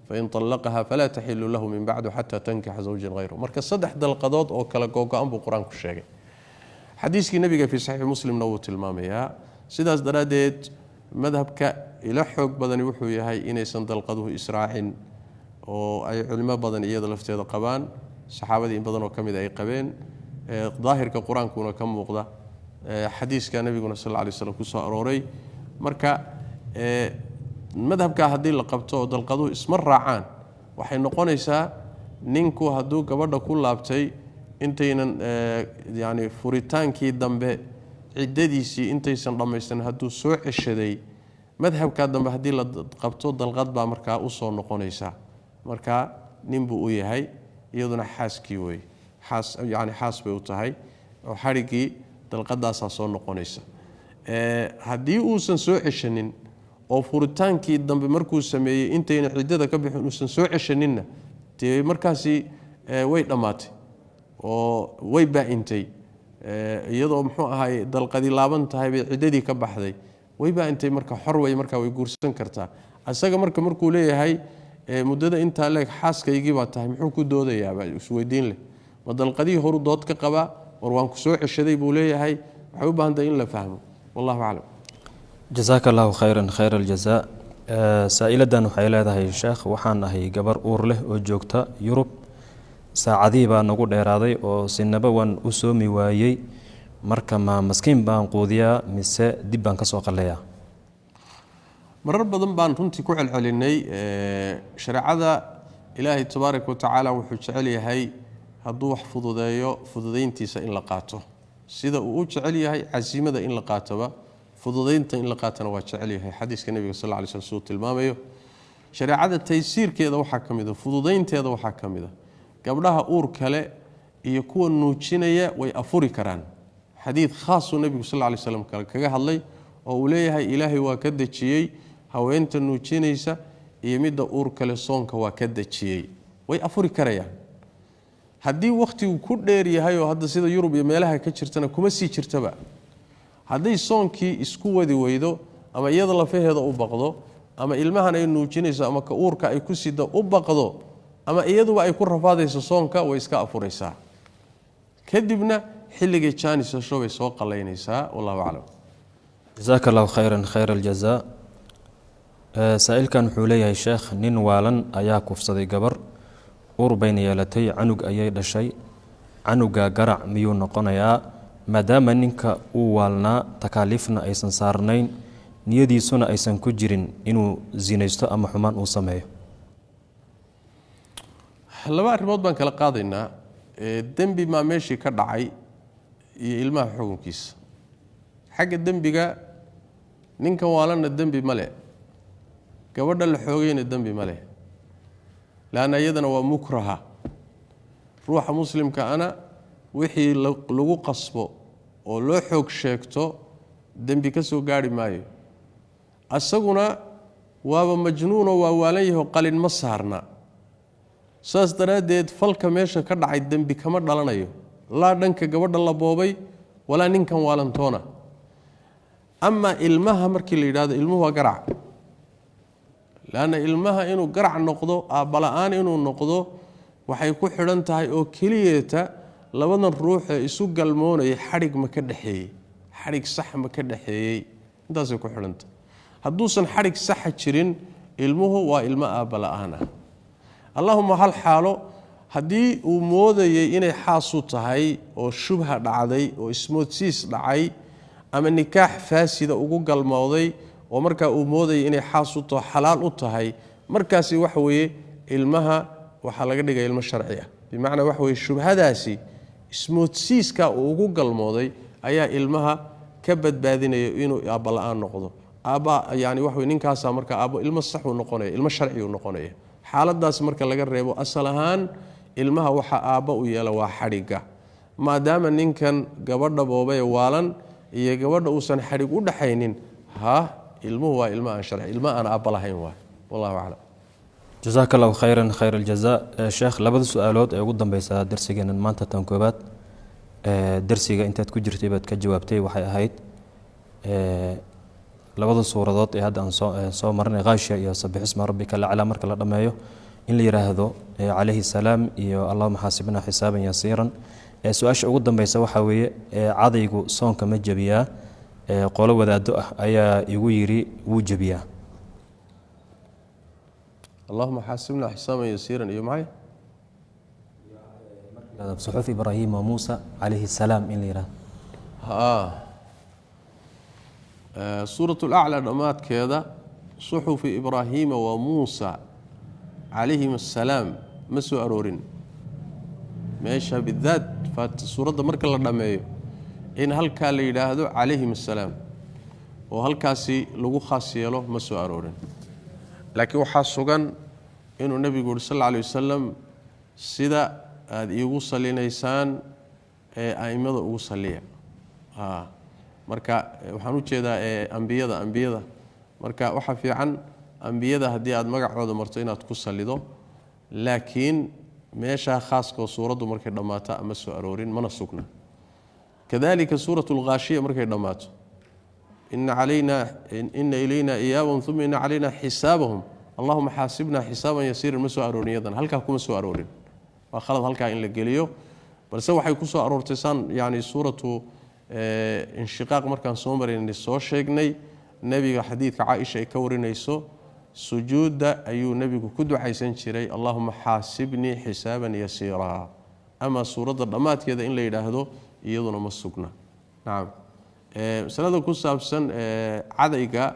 فإن طلقها فلا تحل له من بعد حتى تنكح زوجا غيره marka 3 dalqadood oo kala go'aan buu quraanku sheegay xadiiskii nabiga fi sahih muslim nawu tilmaamaya sidaas daraadeed madhabka ila xoog badan wuxuu yahay inaysan dalqaduhu israacin oo ay culimo badan iyada lafteeda qabaan saxaabadii in badan oo kamid ay qabeen daahirka quraankuna ka muuqda xadiiska nabiguna sallallahu alayhi wasallam ku soo arooray marka madhabka haddii la qabto oo dalqaduhu isma raacaan waxay noqonaysaa ninku hadduu gabadha ku laabtay intaynan yani furitaankii dambe ciddadiisii intaysan dhammaysan hadduu soo ceshaday madhabka dambe haddii la qabto dalqad baa markaa u soo noqonaysa marka nin buu u yahay iyaduna xaaskii wey xaas bay u tahay oo xarigii dalqadaasaa soo noqonaysa haddii uusan soo ceshanin oo furitaankii dambe markuu sameeyey intayna ciddada ka bixin uusan soo ceshaninna dee markaasi way dhammaatay oo way baa-intay iyadoo muxuu ahaay dalqadii laaban tahay bay ciddadii ka baxday way baa-intay marka xor way markaa way guursan kartaa isaga markuu leeyahay muddada intaa leeg xaaskaygii baa tahay muxuu ku doodayaaba isweydiin leh ma dalqadihii horu dood ka qabaa war waan ku soo ceshaday buu leeyahay waxay u baahan tahay in la fahmo wallahu aclam jazaaka allahu khayran khayr aljazaa saa-iladan waxay leedahay sheekh waxaan ahay gabar uur leh oo joogta yurub saacadihii baa nagu dheeraaday oo sinaba waan u soomi waayey marka ma maskiin baan quudiyaa mise dib baan ka soo qalleeyaa marar badan baan runtii ku celcelinay shareecada ilaahay tabaaraka watacaala wuxuu jecel yahay hadduu wax fududeeyo fududayntiisa in la qaato sida uu u jecel yahay casiimada in la qaatoba fududaynta in la qaatana waa jecel yahay xadiiska nabiga sal lla alay slam siduu tilmaamayo shareecada taysiirkeeda waxaa ka mid a fududaynteeda waxaa ka mid a gabdhaha uur kale iyo kuwa nuujinaya way afuri karaan xadiid khaasuu nebigu sal lla alay slam kaga hadlay oo uu leeyahay ilaahay waa ka dejiyey haweenta nuujinaysa iyo midda uur kale soonka waa ka dejiyey way afuri karayaan haddii wakhtigu ku dheer yahay oo hadda sida yurub iyo meelaha ka jirtana kuma sii jirtaba hadday soonkii isku wadi weydo ama iyada lafaheeda u baqdo ama ilmahan ay nuujinayso ama ka uurka ay ku sida u baqdo ama iyaduba ay ku rafaadayso soonka way iska afuraysaa kadibna xilligay jaanisasho bay soo qalaynaysaa wallahu aclam jazaaka allahu khayran khayr aljazaa saa-ilkan wuxuu leeyahay sheekh nin waalan ayaa kufsaday gabar uur bayna yeelatay canug ayay dhashay canuga garac miyuu noqonayaa maadaama ninka uu waalnaa takaaliifna aysan saarnayn niyadiisuna aysan ku jirin inuu zinaysto ama xumaan uu sameeyo laba arrimood baan kala qaadaynaa dembi maa meeshii ka dhacay iyo ilmaha xukunkiisa xagga dembiga ninkan waalanna dembi ma leh gabadha la xoogayna dembi ma leh laanna iyadana waa mukraha ruuxa muslimka ana wixii lagu qasbo oo loo xoog sheegto dembi ka soo gaari maayo asaguna waaba majnuunoo waa waalan yaho qalin ma saarna saas daraaddeed falka meesha ka dhacay dembi kama dhalanayo laa dhanka gabadha la boobay walaa ninkan waalantoona amaa ilmaha markii la yidhahdo ilmuhu waa garac laanna ilmaha inuu garac noqdo aabbala-aan inuu noqdo waxay ku xidhan tahay oo keliyeeta labadan ruux ee isu galmoonayay xadhig ma ka dhexeeyey xadhig sax ma ka dhexeeyey intaasay ku xidhantahay hadduusan xadhig saxa jirin ilmuhu waa ilmo aabbala-aan ah allahuma hal xaalo haddii uu moodayay inay xaasu tahay oo shubha dhacday oo ismoodsiis dhacay ama nikaax faasida ugu galmooday oo markaa uu moodayay inay xaas u taho xalaal u tahay markaasi waxa weeye ilmaha waxaa laga dhigaya ilmo sharci ah bimacnaa waxa weye shubhadaasi ismoodsiiska uu ugu galmooday ayaa ilmaha ka badbaadinaya inuu aabba la-aan noqdo aabba yani waxa weye ninkaasaa marka aabbo ilmo sax uu noqonaya ilmo sharci uu noqonaya xaaladaas marka laga reebo asal ahaan ilmaha waxa aabba u yeela waa xadhigga maadaama ninkan gabadha boobae waalan iyo gabadha uusan xadhig u dhaxaynin ilmuhu waa ilmo aan sharci ilmo aan aabba lahayn waay wallahu aclam jazaaka allahu khayran khayr aljazaa sheekh labada su-aalood ee ugu dambeysa darsigeenan maanta tan koobaad darsiga intaad ku jirtay baad ka jawaabtay waxay ahayd labada suuradood ee hadda aan soo marnay khaashiya iyo sabixisma rabbika laclaa marka la dhammeeyo in la yidhaahdo calayhi salaam iyo allahuma xaasibna xisaaban yasiiran su-aasha ugu dambeysa waxaa weeye cadaygu soonka ma jebiyaa qolo wadaado ah ayaa igu yidhi wuu jebiyaa allahuma xaasibna xisaaban yasiiran iyo maxay suxuuf ibraahim wa muusa calayhi salaam in la yidhahdo سورة الأعلى دمات كذا صحف إبراهيم وموسى عليهم السلام مسوا أرورين ماشى بالذات فالسورة مرك الله دميه إن هل كان ليلاهدو عليهم السلام وهل كاسي لغو خاصي له مسوا أرورين لكن وحاسوغان إنه النبي يقول صلى الله عليه وسلم سيدا يوصل لنيسان أئمة يوصل ليه marka waxaan u jeedaa ambiyada marka waxa fiican ambiyada hadii aad magacooda marto inaad ku salido laakiin meesha khaaska suuradu markay dhamaato ama soo aroorin mana sugna kadalika suratul ghashiya markay dhamaato inna ilayna iyabahum thumma inna alayna hisabahum allahumma hasibna hisaban yasiran ma soo arooriyadan halka kuma soo aroorin waa khalad halka in la geliyo balse waxay ku soo aroortay san yaani suratu inshiqaaq markaan soo marinay soo sheegnay nabiga xadiidka Aisha ay ka warinayso sujuuda ayuu nabigu ku ducaysan jiray Allahumma hasibni hisaban yasira ama suurada dhamaadkeeda in la yiraahdo iyaduna ma sugna naam sanada ku saabsan cadayga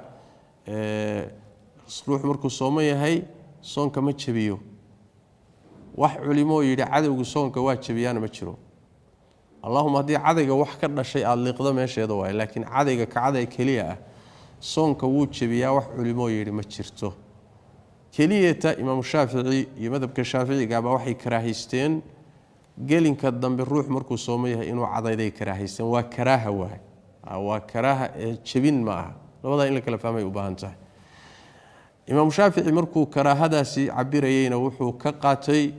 ruux markuu sooman yahay soonka ma jabiyo wax culimo yiri cadawgu soonka waa jabiyana ma jiro اللهم هدي عاديga wax ka dhashay aad liqdo meesheeda waay laakiin caadiga ka caday kaliya ah soonka wuu jabiyaa wax culimo yiri ma jirto keliyata imaam Shaafici iyo madhabka Shaaficiga ba waxay karaahisteen gelinka dambe ruux markuu soomayahay inuu cadayday karaahisteen waa karaaha waay waa karaaha jabin ma aha labada in la kala fahmay u baahan tahay imaam Shaafici markuu karaahadaasi cabirayayna wuxuu ka qaatay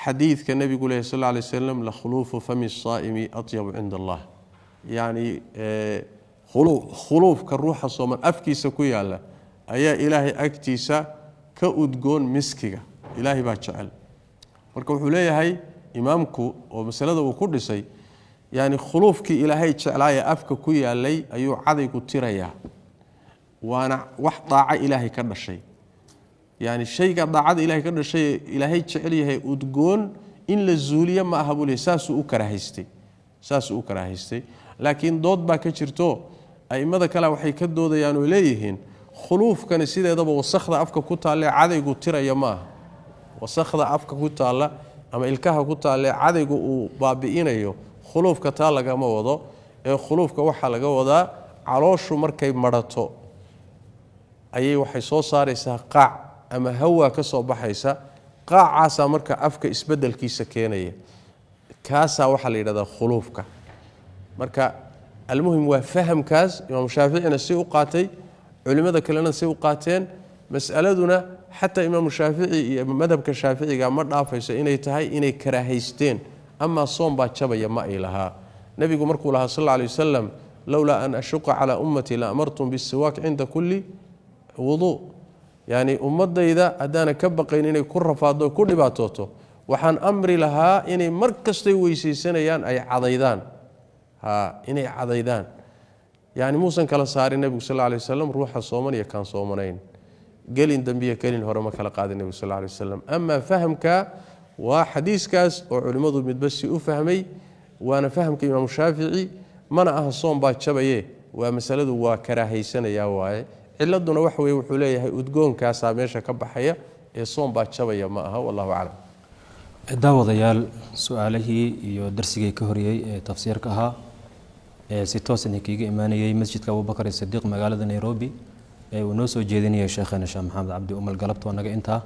حديث كالنبي صلى الله عليه وسلم لخلوف فم الصائم أطيب عند الله يعني خلوف كالروح الصوم أفكي سكويا الله أيا إلهي أكتيسا كأدقون مسكية إلهي باتشعل مركب حلية هاي إمامكو ومسألة وكردسي يعني خلوف كي إلهي تشعلايا أفكي كويا لي أيو عديكو تيريا وانا وحطاع إلهي كرد الشيء يعني الشيء قد عاد إلهي كذا شيء إلهي تشعليه أدقون إن للزولية ما أهبولي ساس أكرهستي لكن ضد باكشرتو أي ماذا كلا وحي كدو ده يعني إليهن خلوف كان السيدة يضرب وسخذ أفك كوتا على عادي يقول ترى يماه وسخذ أفك كوتا على أما الكها كوتا على عادي يقول بابئين أيو خلوف كتالا جما وضع خلوف كوحلا جوضا عروش مركب مرتو أي وحي صار يسقع أما هو كسو بحيسا قاع عاسا مركا أفكا إسبدل كيسا كينية كاسا وحل إلى خلوفك مركا المهم وفهم كاس إمام الشافعي سيء قاتي علماء كلنا سيء قاتين مسألتنا حتى إمام الشافعي مذهب كشافعي قام مرة عفيسا إني تهي إني كراهيستين أما صوم باتشبا يما إلها نبي مركو لها صلى الله عليه وسلم لولا أن أشق على أمتي لأمرتم بالسواك عند كل وضوء يعني أمضى إذا أدانا كبقين إني كرة فاضو كل باتوتو وحن أمري لها إني مركز تيويسي سنيان أي عضيدان إني عضيدان يعني موسى كلا صار النبي صلى الله عليه وسلم روح صومن يكان صومنين قالين دنبيه قالين هرما كلا قاد النبي صلى الله عليه وسلم أما فهمك وحديث كاس وعلماء المدبسي أفهمي وأنا فهمك إمام الشافعي منع الصوم باتشبيه ومسألته وكراهي سنة يا واي ciladuna wax weey wuxuu leeyahay udgoonkaas meesha ka baxaya ee soon baa jabaya ma aha wallahu a'lam daawadayaal su'aalihii iyo darsigii ka horiyay ee tafsiirka ahaa ee si toos ah kiiga imaanayay masjidka Abu Bakar Siddiq magaalada Nairobi ee uu noo soo jeedinayay sheekhana Sheekh Maxamed Cabdi Umal galabto naga inta